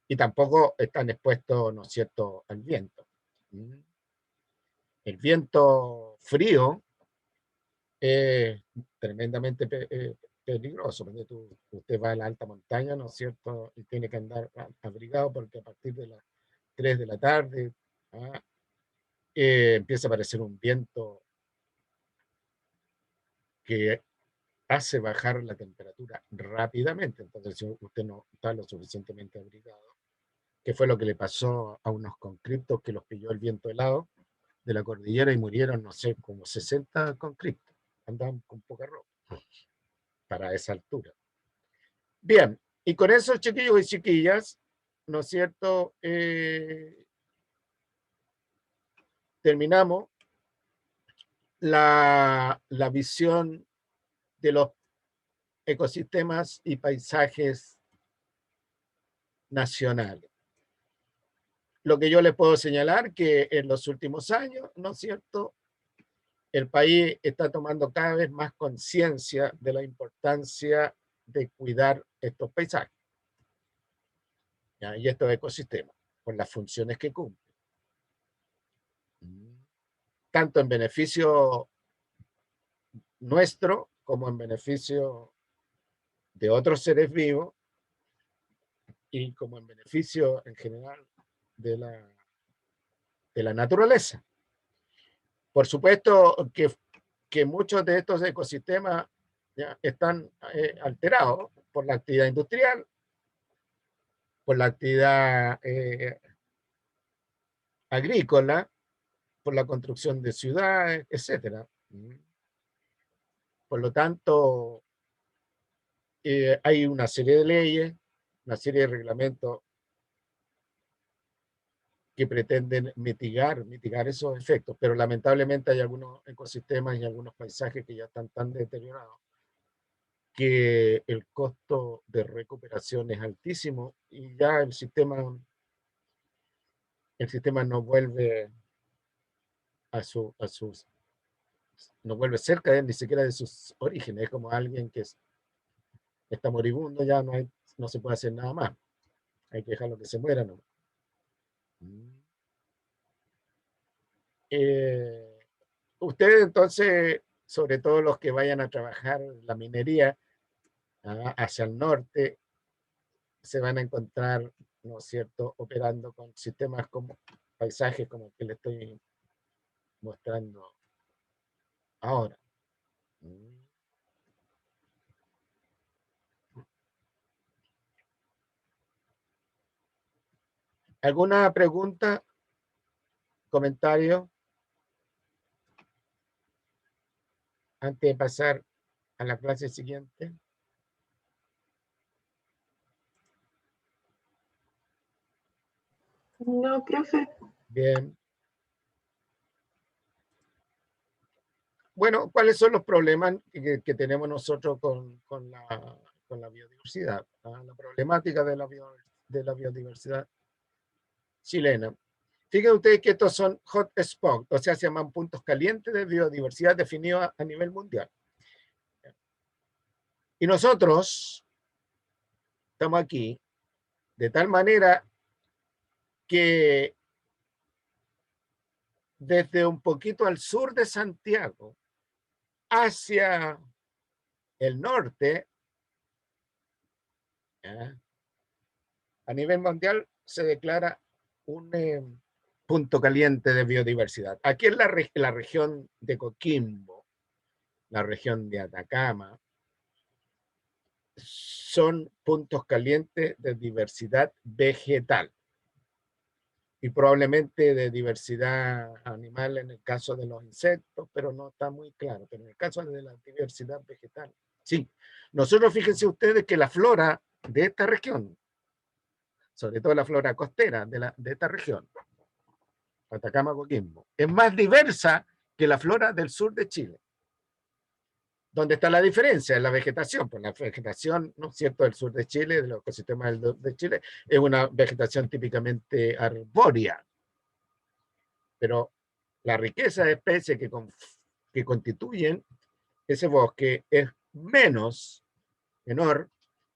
Y tampoco están expuestos, ¿no es cierto?, al viento. El viento frío es tremendamente peligroso, porque usted va a la alta montaña, ¿no es cierto?, y tiene que andar abrigado porque a partir de las 3 de la tarde empieza a aparecer un viento que hace bajar la temperatura rápidamente. Entonces, si usted no está lo suficientemente abrigado, que fue lo que le pasó a unos conscriptos que los pilló el viento helado de la cordillera y murieron, no sé, como 60 conscriptos. Andaban con poca ropa para esa altura. Bien, y con esos chiquillos y chiquillas, ¿no es cierto? Terminamos la visión de los ecosistemas y paisajes nacionales. Lo que yo les puedo señalar que en los últimos años, ¿no es cierto?, el país está tomando cada vez más conciencia de la importancia de cuidar estos paisajes, ¿ya?, y estos ecosistemas, por las funciones que cumplen. Tanto en beneficio nuestro como en beneficio de otros seres vivos y como en beneficio en general de la naturaleza. Por supuesto que muchos de estos ecosistemas ya están alterados por la actividad industrial, por la actividad agrícola, por la construcción de ciudades, etcétera. Por lo tanto, hay una serie de leyes, una serie de reglamentos que pretenden mitigar esos efectos, pero lamentablemente hay algunos ecosistemas y algunos paisajes que ya están tan deteriorados que el costo de recuperación es altísimo y ya el sistema no vuelve a sus, no vuelve cerca de él, ni siquiera de sus orígenes. Es como alguien que está moribundo, ya no se puede hacer nada más. Hay que dejarlo que se muera, ¿no? Eh, Ustedes entonces, sobre todo los que vayan a trabajar la minería hacia el norte, se van a encontrar, ¿no es cierto?, operando con sistemas como paisajes como el que le estoy mostrando ahora. ¿Alguna pregunta, comentario antes de pasar a la clase siguiente? No, profe. Bien. Bueno, ¿cuáles son los problemas que tenemos nosotros con la biodiversidad? La problemática de la biodiversidad chilena. Fíjense ustedes que estos son hot spots, o sea, se llaman puntos calientes de biodiversidad definidos a nivel mundial. Y nosotros estamos aquí de tal manera que desde un poquito al sur de Santiago hacia el norte, ¿ya?, a nivel mundial se declara un punto caliente de biodiversidad. Aquí en la región de Coquimbo, la región de Atacama, son puntos calientes de diversidad vegetal y probablemente de diversidad animal en el caso de los insectos, pero no está muy claro. Pero en el caso de la diversidad vegetal, sí. Nosotros, fíjense ustedes que la flora de esta región, sobre todo la flora costera de esta región, Atacama, Coquimbo, es más diversa que la flora del sur de Chile. ¿Dónde está la diferencia? En la vegetación. Pues la vegetación, ¿no es cierto?, del sur de Chile, de los ecosistemas de Chile, es una vegetación típicamente arbórea. Pero la riqueza de especies que constituyen ese bosque es menor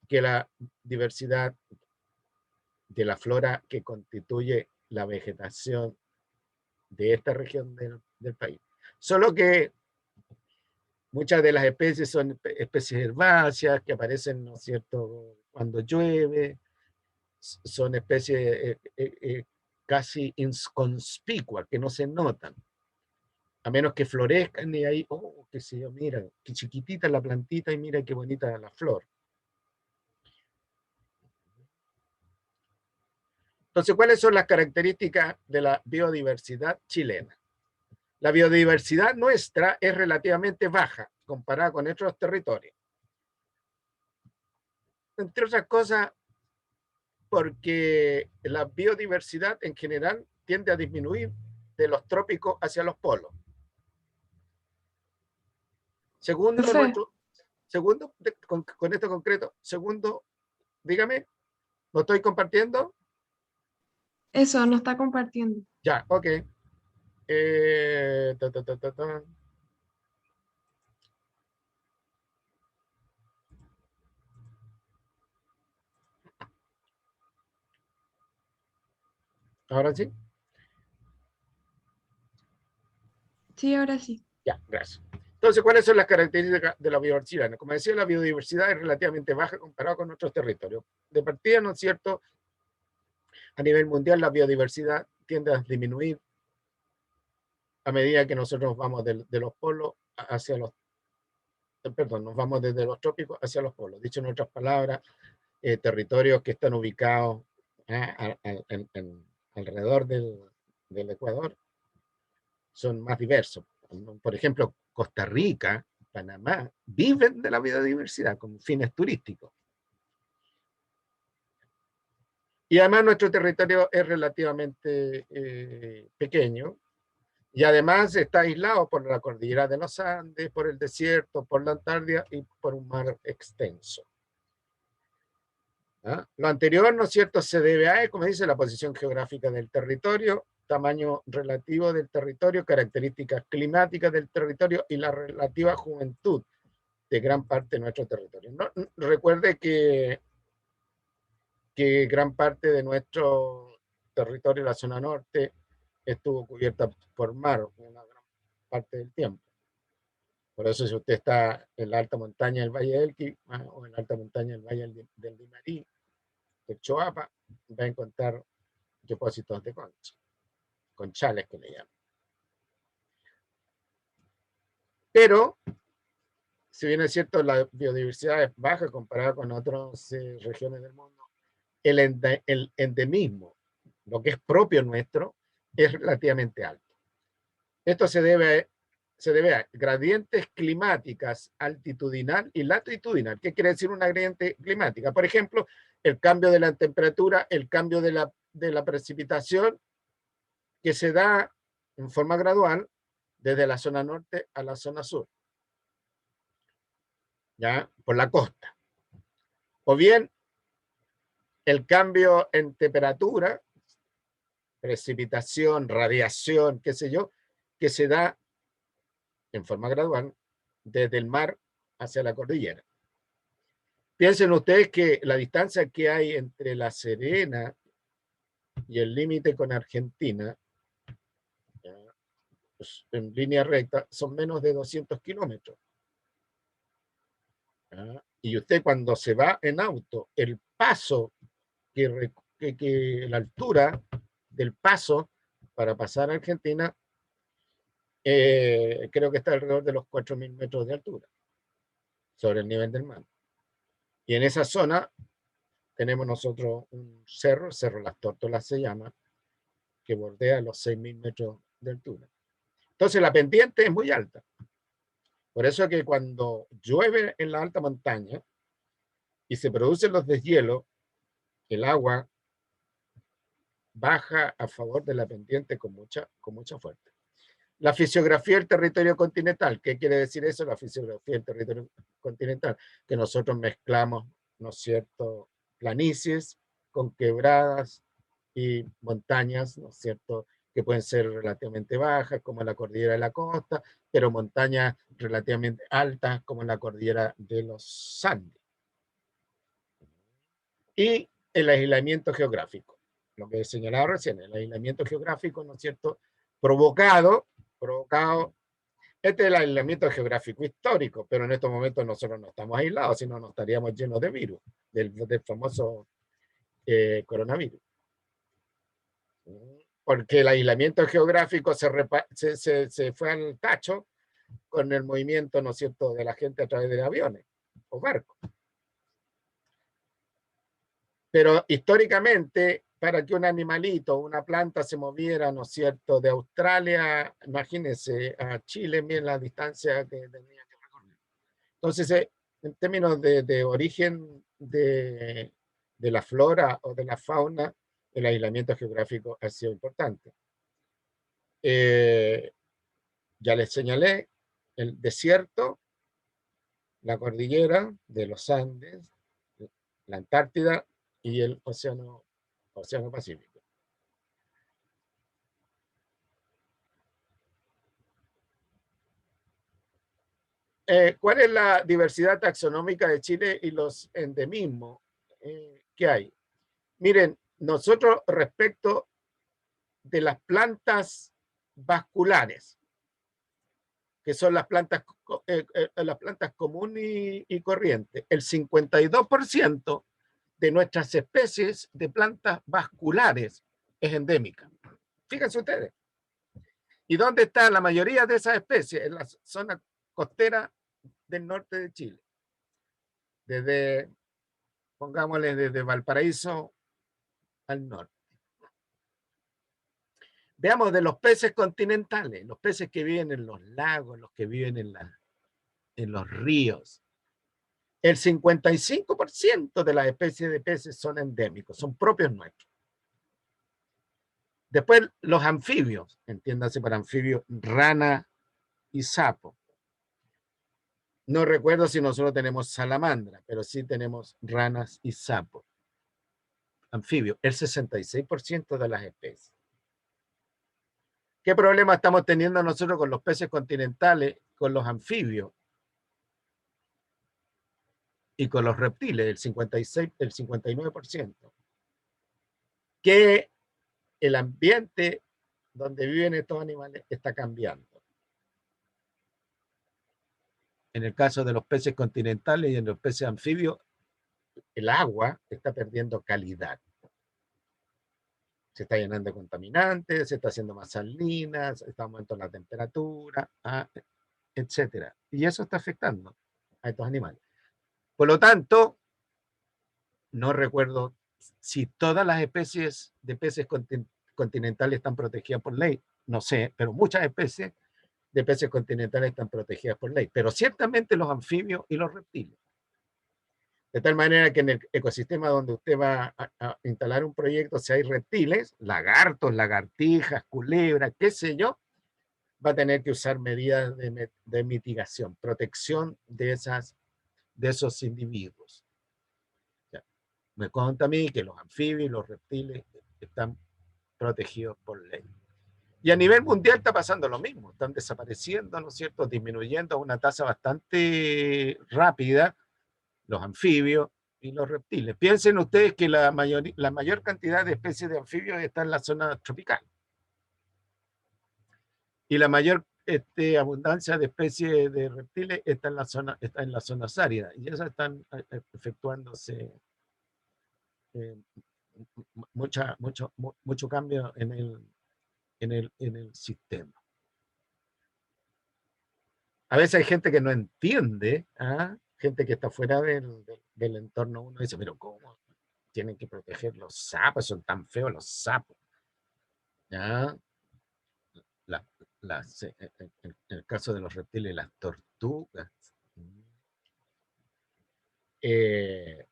que la diversidad de la flora que constituye la vegetación de esta región del país. Solo que muchas de las especies son especies herbáceas que aparecen, ¿no es cierto?, cuando llueve, son especies casi inconspicuas, que no se notan, a menos que florezcan y ahí, oh, qué sé yo, mira, qué chiquitita la plantita y mira qué bonita la flor. Entonces, ¿cuáles son las características de la biodiversidad chilena? La biodiversidad nuestra es relativamente baja comparada con otros territorios. Entre otras cosas, porque la biodiversidad en general tiende a disminuir de los trópicos hacia los polos. Segundo, Profe, con esto concreto, segundo, dígame, ¿lo estoy compartiendo? eso no está compartiendo. Ya, ok. Ta, ta, ta, ta, ta. Ahora sí. Sí, ahora sí. Ya, gracias. Entonces, ¿cuáles son las características de la biodiversidad? Como decía, la biodiversidad es relativamente baja comparado con otros territorios. De partida, ¿no es cierto? A nivel mundial, la biodiversidad tiende a disminuir a medida que nosotros vamos de los polos hacia los, perdón, nos vamos desde los trópicos hacia los polos. Dicho en otras palabras, territorios que están ubicados alrededor del Ecuador son más diversos. Por ejemplo, Costa Rica, Panamá viven de la biodiversidad con fines turísticos. Y además nuestro territorio es relativamente pequeño y además está aislado por la cordillera de los Andes, por el desierto, por la Antártida y por un mar extenso. ¿Ah? Lo anterior, ¿no es cierto?, se debe a, como dice, la posición geográfica del territorio, tamaño relativo del territorio, características climáticas del territorio y la relativa juventud de gran parte de nuestro territorio. No, recuerde que gran parte de nuestro territorio, la zona norte, estuvo cubierta por mar una gran parte del tiempo. Por eso si usted está en la alta montaña del Valle del Elqui o en la alta montaña del Valle del Limarí, del Choapa, va a encontrar depósitos de concha, conchales que le llaman. Pero, si bien es cierto, la biodiversidad es baja comparada con otras regiones del mundo, el endemismo, lo que es propio nuestro, es relativamente alto. Esto se debe a gradientes climáticas altitudinal y latitudinal. ¿Qué quiere decir una gradiente climática? Por ejemplo, el cambio de la temperatura, el cambio de la precipitación que se da en forma gradual desde la zona norte a la zona sur, ¿ya? Por la costa. O bien el cambio en temperatura, precipitación, radiación, qué sé yo, que se da en forma gradual desde el mar hacia la cordillera. Piensen ustedes que la distancia que hay entre La Serena y el límite con Argentina, pues, en línea recta, son menos de 200 kilómetros. Y usted cuando se va en auto, el paso, la altura del paso para pasar a Argentina, creo que está alrededor de los 4.000 metros de altura sobre el nivel del mar. Y en esa zona tenemos nosotros un cerro, Cerro Las Tórtolas se llama, que bordea los 6.000 metros de altura. Entonces la pendiente es muy alta. Por eso es que cuando llueve en la alta montaña y se producen los deshielos, el agua baja a favor de la pendiente con mucha fuerza. La fisiografía del territorio continental. ¿Qué quiere decir eso? La fisiografía del territorio continental. Que nosotros mezclamos, ¿no es cierto?, planicies con quebradas y montañas, ¿no es cierto?, que pueden ser relativamente bajas, como la cordillera de la costa, pero montañas relativamente altas, como la cordillera de los Andes. Y el aislamiento geográfico, lo que he señalado recién, el aislamiento geográfico, ¿no es cierto?, provocado, este es el aislamiento geográfico histórico, pero en estos momentos nosotros no estamos aislados, sino nos estaríamos llenos de virus, del famoso coronavirus. Porque el aislamiento geográfico se fue al tacho con el movimiento, ¿no es cierto?, de la gente a través de aviones o barcos. Pero históricamente, para que un animalito, una planta se moviera, ¿no es cierto?, de Australia, imagínense, a Chile, miren la distancia que tenía que recorrer. Entonces, en términos de origen de la flora o de la fauna, el aislamiento geográfico ha sido importante. Ya les señalé el desierto, la cordillera de los Andes, la Antártida y el Océano Pacífico. ¿Cuál es la diversidad taxonómica de Chile y los endemismos que hay? Miren, nosotros respecto de las plantas vasculares, que son las plantas comunes y corrientes, el 52% de nuestras especies de plantas vasculares es endémica. Fíjense ustedes. ¿Y dónde está la mayoría de esas especies? En la zona costera del norte de Chile. Pongámosle, desde Valparaíso al norte. Veamos de los peces continentales, los peces que viven en los lagos, los que viven en en los ríos. El 55% de las especies de peces son endémicos, son propios nuestros. Después los anfibios, entiéndase por anfibio, rana y sapo. No recuerdo si nosotros tenemos salamandra, pero sí tenemos ranas y sapos. Anfibios, el 66% de las especies. ¿Qué problema estamos teniendo nosotros con los peces continentales, con los anfibios y con los reptiles, el 56, el 59%? Que el ambiente donde viven estos animales está cambiando. En el caso de los peces continentales y en los peces anfibios, el agua está perdiendo calidad. Se está llenando de contaminantes, se está haciendo más salina, está aumentando la temperatura, etc. Y eso está afectando a estos animales. Por lo tanto, no recuerdo si todas las especies de peces continentales están protegidas por ley, no sé, pero muchas especies de peces continentales están protegidas por ley, pero ciertamente los anfibios y los reptiles. De tal manera que en el ecosistema donde usted va a instalar un proyecto, si hay reptiles, lagartos, lagartijas, culebras, qué sé yo, va a tener que usar medidas de mitigación, protección de esos individuos. Ya. Me conta a mí que los anfibios y los reptiles están protegidos por ley. Y a nivel mundial está pasando lo mismo, están desapareciendo, ¿no es cierto?, disminuyendo a una tasa bastante rápida los anfibios y los reptiles. Piensen ustedes que la mayor cantidad de especies de anfibios está en la zona tropical. Y la mayor abundancia de especies de reptiles está en las zonas áridas. Y esas están efectuándose mucho cambio en el sistema. A veces hay gente que no entiende, gente que está fuera del entorno uno dice, pero ¿cómo tienen que proteger los sapos? Son tan feos los sapos. ¿Ya? En el caso de los reptiles, las tortugas. Pero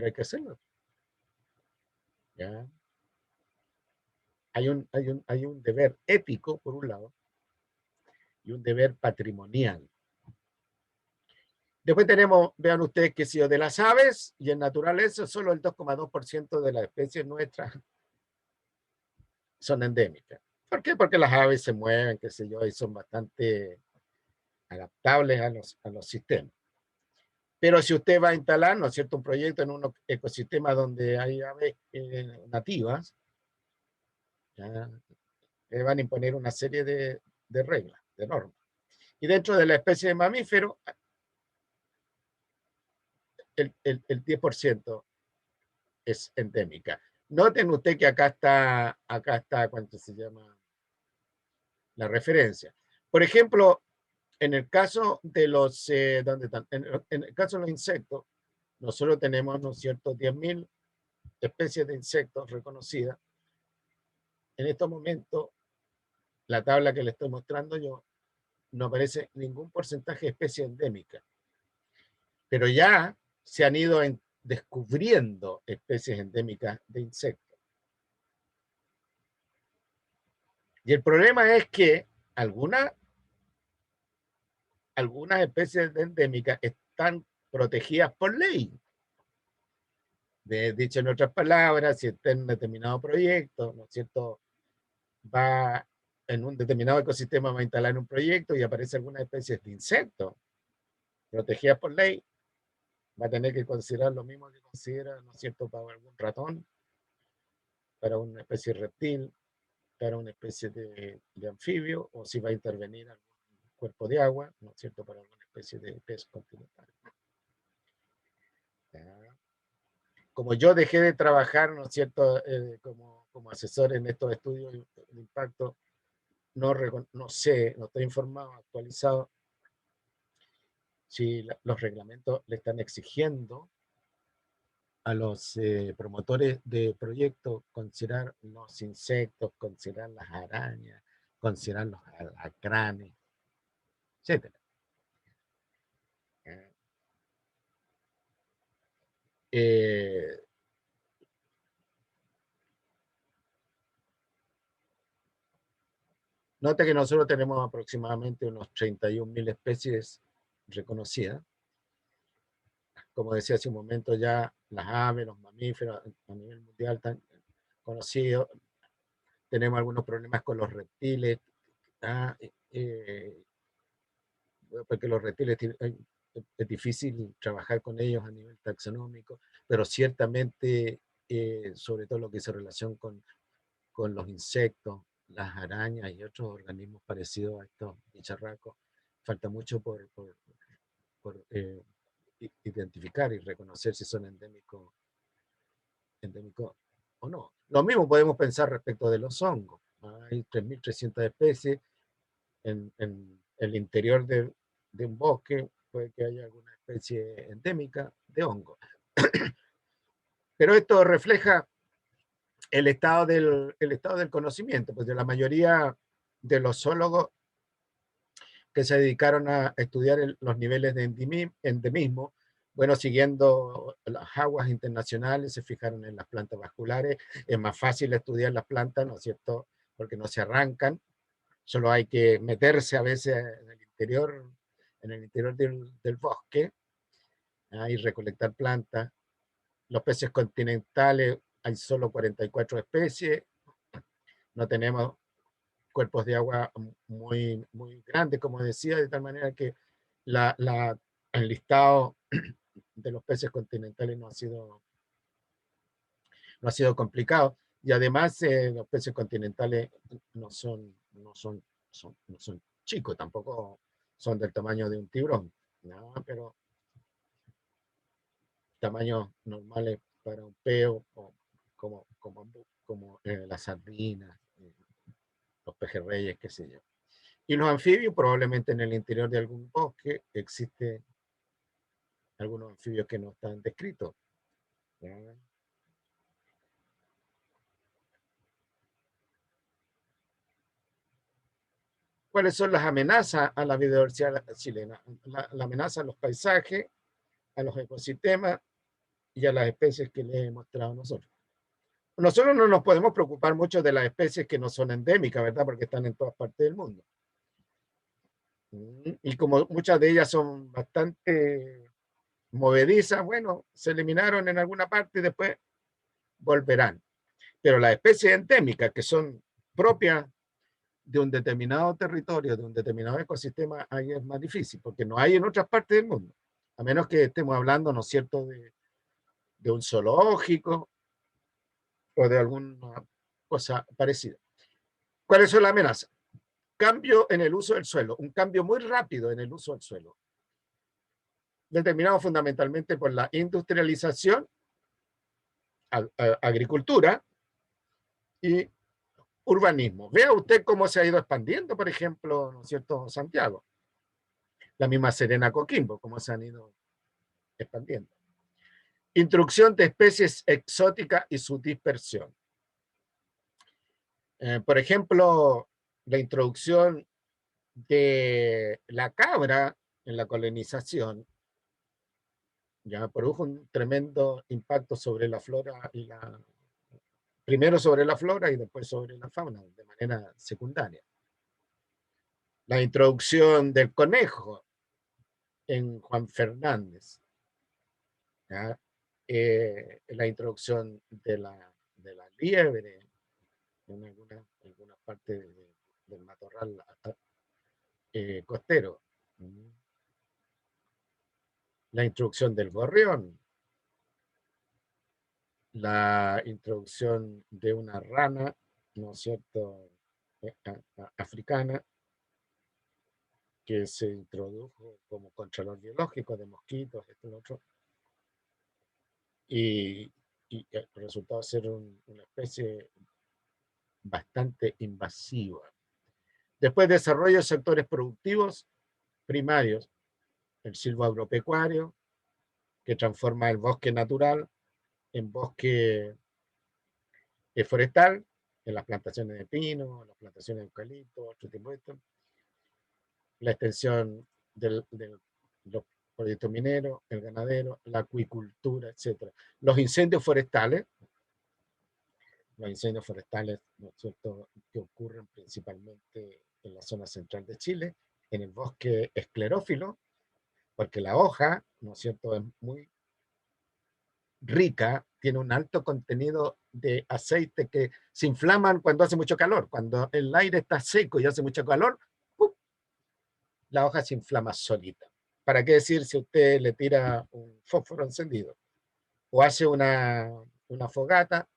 hay que hacerlo. ¿Ya? Hay un deber ético, por un lado, y un deber patrimonial. Después tenemos, vean ustedes que si de las aves y en naturaleza, solo el 2,2% de las especies nuestras son endémicas. ¿Por qué? Porque las aves se mueven, qué sé yo, y son bastante adaptables a los sistemas. Pero si usted va a instalar, ¿no es cierto?, un proyecto en un ecosistema donde hay aves nativas, ¿ya? Van a imponer una serie de reglas, de normas. Y dentro de la especie de mamífero, el 10% es endémica. Noten usted que acá está, ¿cuánto se llama? La referencia. Por ejemplo, en el caso de los, ¿dónde están? En el caso de los insectos, nosotros tenemos, ¿no es cierto?, 10.000 especies de insectos reconocidas. En estos momentos, la tabla que le estoy mostrando yo, no aparece ningún porcentaje de especie endémica. Pero ya se han ido descubriendo especies endémicas de insectos. Y el problema es que algunas especies endémicas están protegidas por ley. Dicho en otras palabras, si está en un determinado proyecto, ¿no es cierto?, va en un determinado ecosistema, va a instalar un proyecto y aparece alguna especie de insectos protegidas por ley, va a tener que considerar lo mismo que considera, ¿no es cierto?, para algún ratón, para una especie de reptil, para una especie de anfibio, o si va a intervenir algún cuerpo de agua, ¿no es cierto?, para alguna especie de pez continental. Como yo dejé de trabajar, ¿no es cierto?, como asesor en estos estudios de impacto, no sé, no estoy informado, actualizado, si los reglamentos le están exigiendo a los promotores de proyectos considerar los insectos, considerar las arañas, considerar los alacranes, etc. Nota que nosotros tenemos aproximadamente unos 31.000 especies reconocidas. Como decía hace un momento, ya las aves, los mamíferos a nivel mundial están conocidos. Tenemos algunos problemas con los reptiles, porque los reptiles es difícil trabajar con ellos a nivel taxonómico, pero ciertamente, sobre todo lo que se relaciona con los insectos, las arañas y otros organismos parecidos a estos bicharracos, falta mucho por identificar y reconocer si son endémicos o no. Lo mismo podemos pensar respecto de los hongos. Hay 3.300 especies en el interior de un bosque, puede que haya alguna especie endémica de hongo. Pero esto refleja el estado del conocimiento, pues de la mayoría de los zoólogos que se dedicaron a estudiar los niveles de endemismo, bueno, siguiendo las aguas internacionales, se fijaron en las plantas vasculares. Es más fácil estudiar las plantas, ¿no es cierto?, porque no se arrancan, solo hay que meterse a veces en el interior del bosque, y recolectar plantas. Los peces continentales, hay solo 44 especies, no tenemos cuerpos de agua muy, muy grandes, como decía, de tal manera que el listado de los peces continentales no ha sido complicado. Y además, los peces continentales no son chicos, tampoco son del tamaño de un tiburón, ¿no? Pero tamaños normales para un peo, o como las sardinas, los pejerreyes, qué sé yo. Y los anfibios, probablemente en el interior de algún bosque existen algunos anfibios que no están descritos, ¿ya? ¿Cuáles son las amenazas a la biodiversidad chilena? La amenaza a los paisajes, a los ecosistemas y a las especies que les he mostrado nosotros. Nosotros no nos podemos preocupar mucho de las especies que no son endémicas, ¿verdad? Porque están en todas partes del mundo. Y como muchas de ellas son bastante movedizas, bueno, se eliminaron en alguna parte y después volverán. Pero las especies endémicas, que son propias de un determinado territorio, de un determinado ecosistema, ahí es más difícil, porque no hay en otras partes del mundo, a menos que estemos hablando, ¿no es cierto?, de un zoológico o de alguna cosa parecida. ¿Cuáles son las amenazas? Cambio en el uso del suelo, un cambio muy rápido en el uso del suelo, determinado fundamentalmente por la industrialización, agricultura y urbanismo. Vea usted cómo se ha ido expandiendo, por ejemplo, ¿no es cierto?, Santiago. La misma Serena, Coquimbo, cómo se han ido expandiendo. Introducción de especies exóticas y su dispersión. Por ejemplo, la introducción de la cabra en la colonización ya produjo un tremendo impacto sobre la flora primero sobre la flora y después sobre la fauna, de manera secundaria. La introducción del conejo en Juan Fernández, ¿ya? La introducción de la liebre en alguna parte del matorral costero. La introducción del gorrión, la introducción de una rana, ¿no es cierto?, africana, que se introdujo como contralor biológico de mosquitos, esto y lo otro, y el resultado ser una especie bastante invasiva. Después, desarrollo de sectores productivos primarios, el silvoagropecuario, que transforma el bosque natural en bosque forestal, en las plantaciones de pino, en las plantaciones de eucalipto, otro tipo de esto, la extensión de los proyectos mineros, el ganadero, la acuicultura, etcétera. Los incendios forestales, ¿no es cierto?, que ocurren principalmente en la zona central de Chile, en el bosque esclerófilo, porque la hoja, ¿no es cierto?, es muy rica, tiene un alto contenido de aceite que se inflaman cuando hace mucho calor. Cuando el aire está seco y hace mucho calor, ¡pum!, la hoja se inflama solita. ¿Para qué decir si usted le tira un fósforo encendido o hace una fogata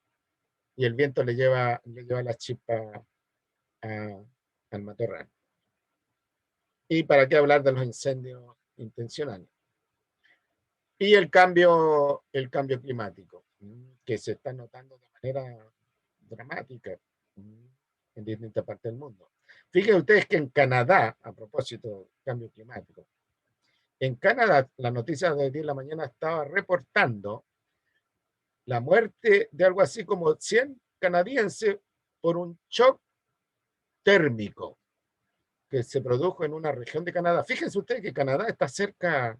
y el viento le lleva la chispa al matorral? ¿Y para qué hablar de los incendios intencionales? Y el cambio climático, que se está notando de manera dramática en distintas partes del mundo. Fíjense ustedes que en Canadá, a propósito del cambio climático, en Canadá, la noticia de hoy día en la mañana estaba reportando la muerte de algo así como 100 canadienses por un shock térmico que se produjo en una región de Canadá. Fíjense ustedes que Canadá está cerca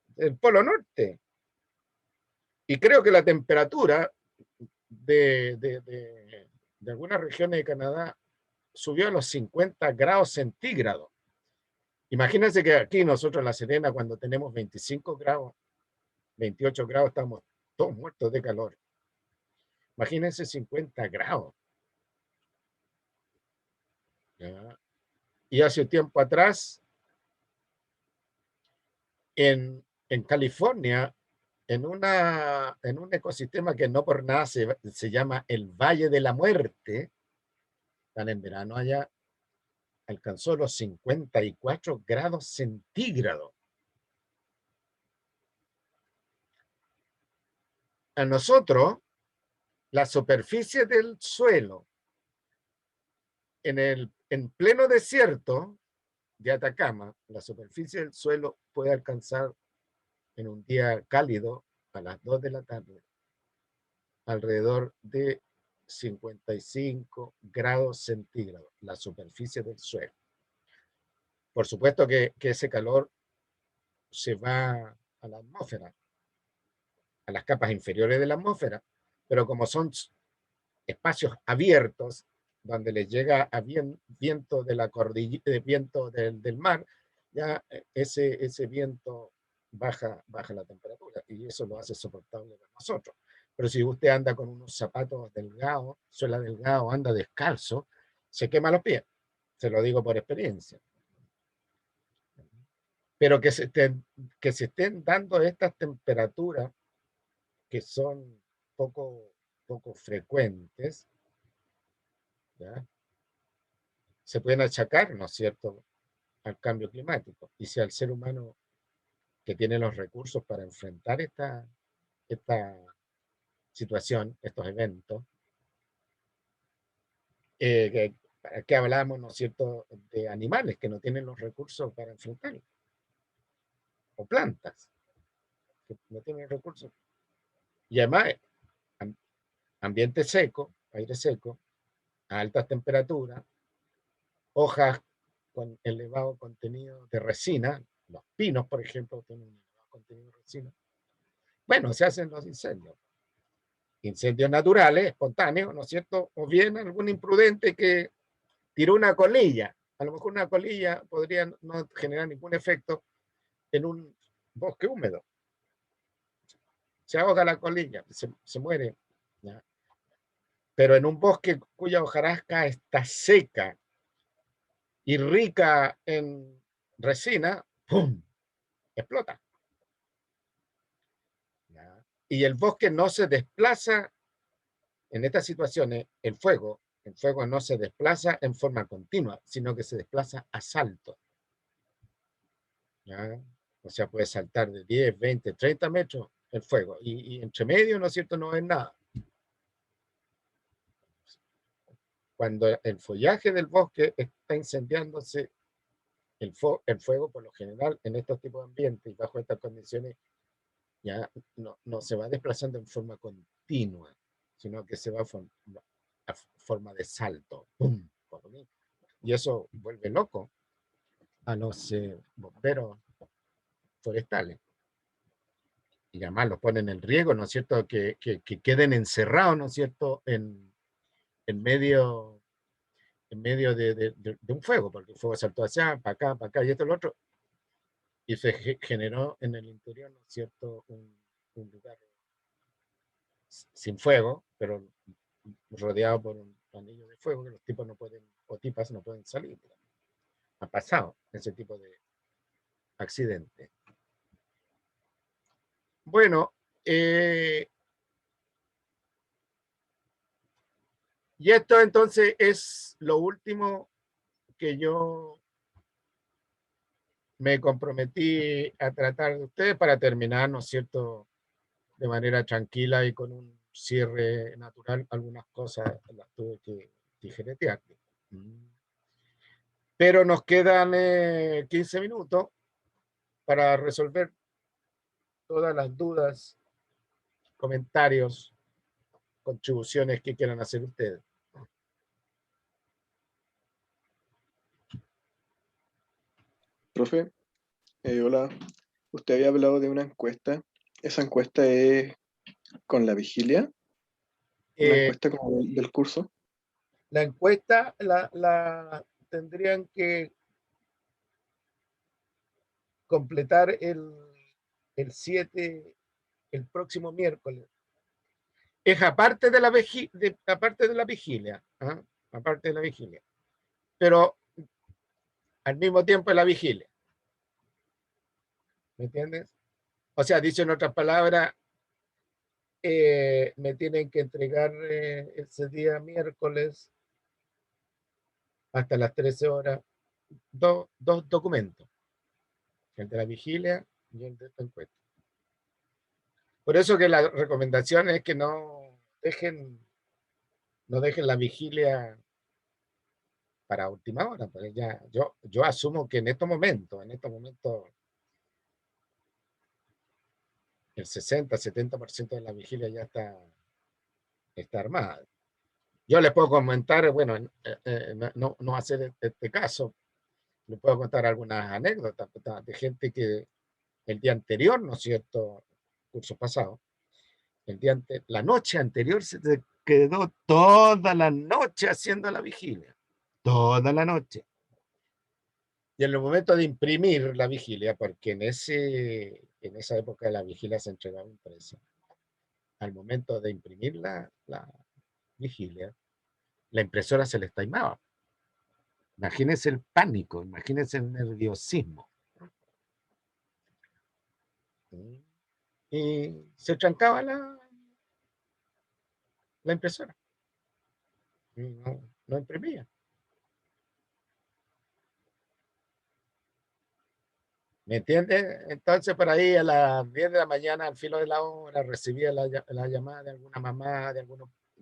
del Polo Norte. Y creo que la temperatura de algunas regiones de Canadá subió a los 50 grados centígrados. Imagínense que aquí nosotros en La Serena, cuando tenemos 25 grados, 28 grados, estamos todos muertos de calor. Imagínense 50 grados. ¿Ya? Y hace tiempo atrás, en California, en un ecosistema que no por nada se llama el Valle de la Muerte, están en verano allá, alcanzó los 54 grados centígrados. A nosotros, la superficie del suelo en pleno desierto de Atacama, la superficie del suelo puede alcanzar en un día cálido a las 2 de la tarde alrededor de 55 grados centígrados, la superficie del suelo. Por supuesto que ese calor se va a la atmósfera, a las capas inferiores de la atmósfera, pero como son espacios abiertos donde les llega a viento de la cordillera, viento del mar, ya ese viento baja la temperatura y eso lo hace soportable para nosotros. Pero si usted anda con unos zapatos delgados, suela delgado, anda descalzo, se quema los pies. Se lo digo por experiencia. Pero que se estén dando estas temperaturas que son poco frecuentes, ¿ya?, se pueden achacar, ¿no es cierto?, al cambio climático. Y si al ser humano que tiene los recursos para enfrentar esta situación, estos eventos, ¿para qué hablamos, ¿no es cierto?, de animales que no tienen los recursos para enfrentarlo? O plantas que no tienen recursos. Y además, ambiente seco, aire seco, a altas temperaturas, hojas con elevado contenido de resina, los pinos, por ejemplo, tienen un elevado contenido de resina. Bueno, se hacen los incendios naturales, espontáneos, ¿no es cierto? O bien algún imprudente que tiró una colilla. A lo mejor una colilla podría no generar ningún efecto en un bosque húmedo. Se ahoga la colilla, se muere, ¿ya? Pero en un bosque cuya hojarasca está seca y rica en resina, ¡pum!, explota. ¿Ya? Y el bosque no se desplaza en estas situaciones, el fuego no se desplaza en forma continua, sino que se desplaza a salto. ¿Ya? O sea, puede saltar de 10, 20, 30 metros el fuego. Y entre medio, ¿no es cierto?, no es nada. Cuando el follaje del bosque está incendiándose, el fuego, por lo general, en estos tipos de ambientes y bajo estas condiciones, ya no se va desplazando en forma continua, sino que se va a forma de salto. ¡Pum! Y eso vuelve loco a los bomberos forestales. Y además los ponen en riesgo, ¿no es cierto?, que queden encerrados, ¿no es cierto?, en medio, de un fuego, porque el fuego saltó hacia, para acá, y esto y lo otro, y se generó en el interior, ¿no es cierto?, un lugar sin fuego, pero rodeado por un anillo de fuego que los tipos no pueden, o tipas no pueden salir. Ha pasado ese tipo de accidente. Bueno, y esto entonces es lo último que yo me comprometí a tratar de ustedes para terminar, ¿no es cierto?, de manera tranquila y con un cierre natural. Algunas cosas las tuve que tijeretear. Pero nos quedan 15 minutos para resolver todas las dudas, comentarios, contribuciones que quieran hacer ustedes. Profe, hola. Usted había hablado de una encuesta. ¿Esa encuesta es con la vigilia? ¿Una Eh, encuesta como del curso? la encuesta la tendrían que completar el 7, el próximo miércoles. Es aparte de aparte de la vigilia, ¿ah? Aparte de la vigilia, pero al mismo tiempo de la vigilia. ¿Me entiendes? O sea, dicho en otras palabras, me tienen que entregar ese día miércoles hasta las 13 horas dos documentos, el de la vigilia y el de esta encuesta. Por eso que la recomendación es que no dejen la vigilia para última hora, pues ya, yo asumo que en estos momentos, el 60-70% de la vigilia ya está armada. Yo les puedo comentar, bueno, no hacer este caso, les puedo contar algunas anécdotas de gente que el día anterior, ¿no es cierto?, curso pasado, la noche anterior se quedó toda la noche haciendo la vigilia, toda la noche. Y en el momento de imprimir la vigilia, porque en esa época la vigilia se entregaba impresa, al momento de imprimir la vigilia, la impresora se les taimaba. Imagínense el pánico, imagínense el nerviosismo. Y se trancaba la impresora. Y no imprimía. ¿Me entiendes? Entonces, por ahí a las 10 de la mañana, al filo de la hora, recibía la llamada de alguna mamá, de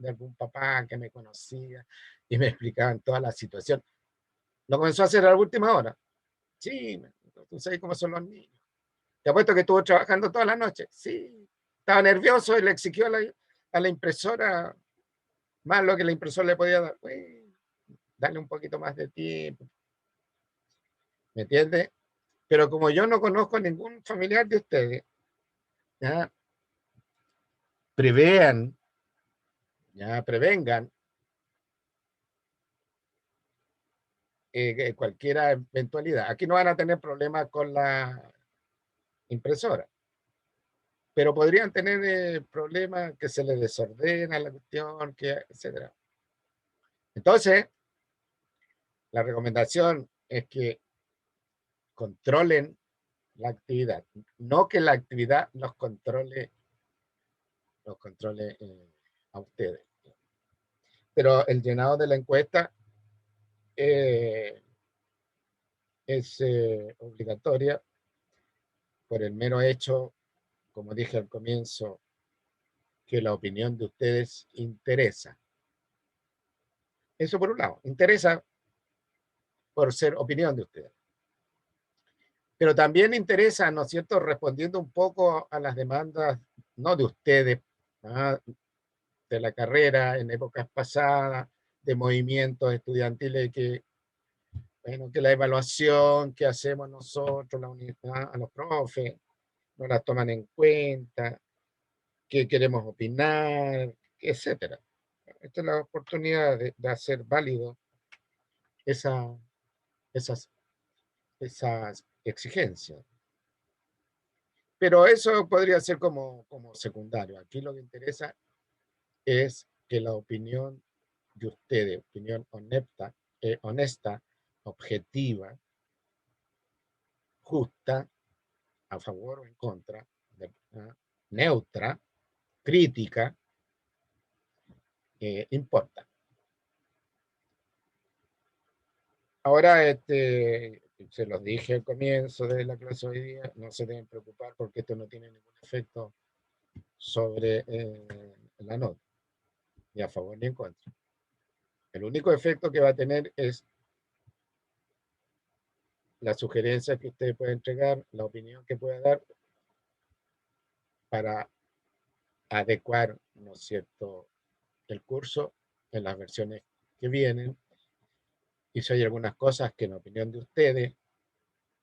algún papá que me conocía y me explicaban toda la situación. Lo comenzó a hacer a la última hora. Sí, tú sabes cómo son los niños. Te apuesto que estuvo trabajando toda la noche. Sí, estaba nervioso y le exigió a la impresora más lo que la impresora le podía dar. Pues, dale un poquito más de tiempo. ¿Me entiendes? Pero como yo no conozco a ningún familiar de ustedes, ¿ya? Prevean, ya prevengan cualquier eventualidad. Aquí no van a tener problemas con la impresora, pero podrían tener problemas que se les desordena la cuestión, etc. Entonces, la recomendación es que controlen la actividad, no que la actividad los controle a ustedes. Pero el llenado de la encuesta es obligatoria por el mero hecho, como dije al comienzo, que la opinión de ustedes interesa. Eso por un lado, interesa por ser opinión de ustedes. Pero también interesa, ¿no es cierto?, respondiendo un poco a las demandas, no de ustedes, de la carrera en épocas pasadas, de movimientos estudiantiles que, bueno, que la evaluación que hacemos nosotros, la universidad, a los profes, no la toman en cuenta, que queremos opinar, etcétera. Esta es la oportunidad de hacer válido esa, esas exigencias. Pero eso podría ser como secundario. Aquí lo que interesa es que la opinión de ustedes, opinión honesta, objetiva, justa, a favor o en contra, neutra, crítica, importa. Ahora, se los dije al comienzo de la clase hoy día, no se deben preocupar porque esto no tiene ningún efecto sobre la nota, ni a favor ni en contra. El único efecto que va a tener es la sugerencia que usted puede entregar, la opinión que pueda dar para adecuar, ¿no es cierto?, el curso en las versiones que vienen. Y si hay algunas cosas que en opinión de ustedes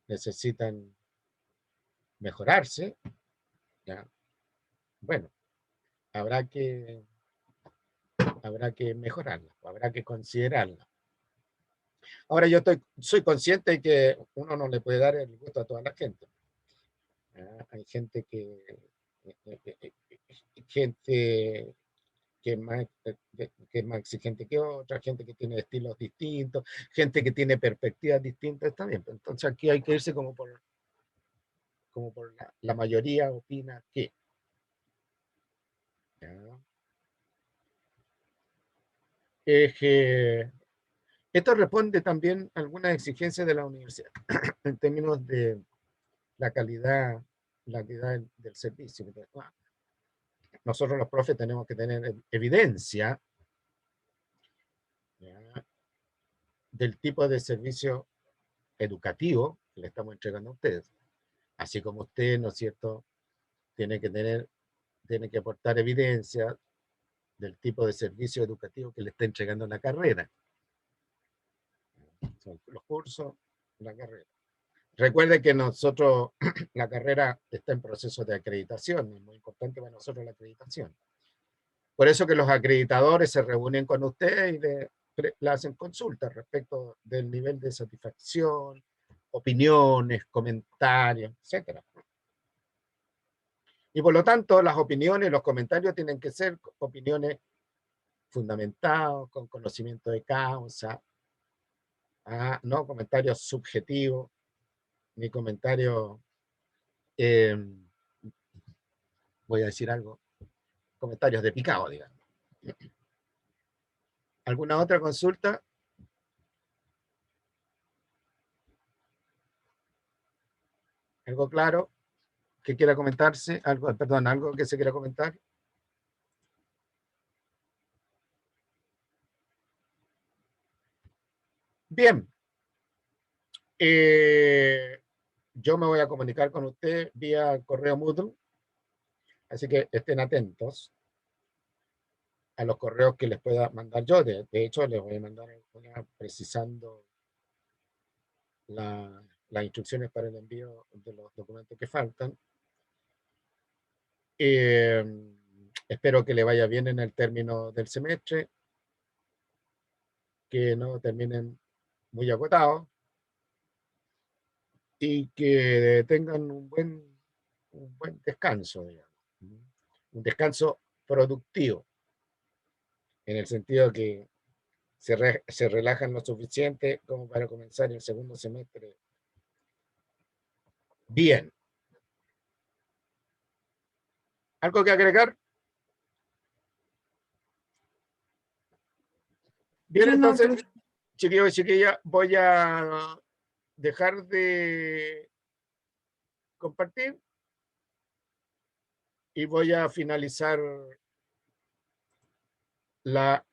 necesitan mejorarse, ¿ya? Bueno, habrá que mejorarla, habrá que considerarla. Ahora yo soy consciente de que uno no le puede dar el gusto a toda la gente. Hay gente que es más exigente que otra, gente que tiene estilos distintos, gente que tiene perspectivas distintas, está bien. Entonces aquí hay que irse como por la mayoría opina que. ¿Ya? Esto responde también a algunas exigencias de la universidad en términos de la calidad del servicio. Nosotros los profes tenemos que tener evidencia, ¿ya?, del tipo de servicio educativo que le estamos entregando a ustedes. Así como usted, ¿no es cierto?, tiene que aportar evidencia del tipo de servicio educativo que le está entregando en la carrera. Son los cursos, la carrera. Recuerde que nosotros, la carrera está en proceso de acreditación, es muy importante para nosotros la acreditación. Por eso que los acreditadores se reúnen con ustedes y le hacen consultas respecto del nivel de satisfacción, opiniones, comentarios, etc. Y por lo tanto, las opiniones, los comentarios tienen que ser opiniones fundamentados, con conocimiento de causa, no comentarios subjetivos, ni comentarios, voy a decir algo, comentarios de picado, digamos. ¿Alguna otra consulta? ¿Algo claro que quiera comentarse? ¿Algo que se quiera comentar? Bien. Yo me voy a comunicar con usted vía correo Moodle, así que estén atentos a los correos que les pueda mandar yo. De hecho, les voy a mandar precisando las instrucciones para el envío de los documentos que faltan. Espero que le vaya bien en el término del semestre, que no terminen muy agotados y que tengan un buen descanso, digamos. Un descanso productivo, en el sentido que se relajan lo suficiente como para comenzar el segundo semestre bien. ¿Algo que agregar? Bien, Yo no, entonces, profe. chiquillos y chiquillas, voy a dejar de compartir y voy a finalizar la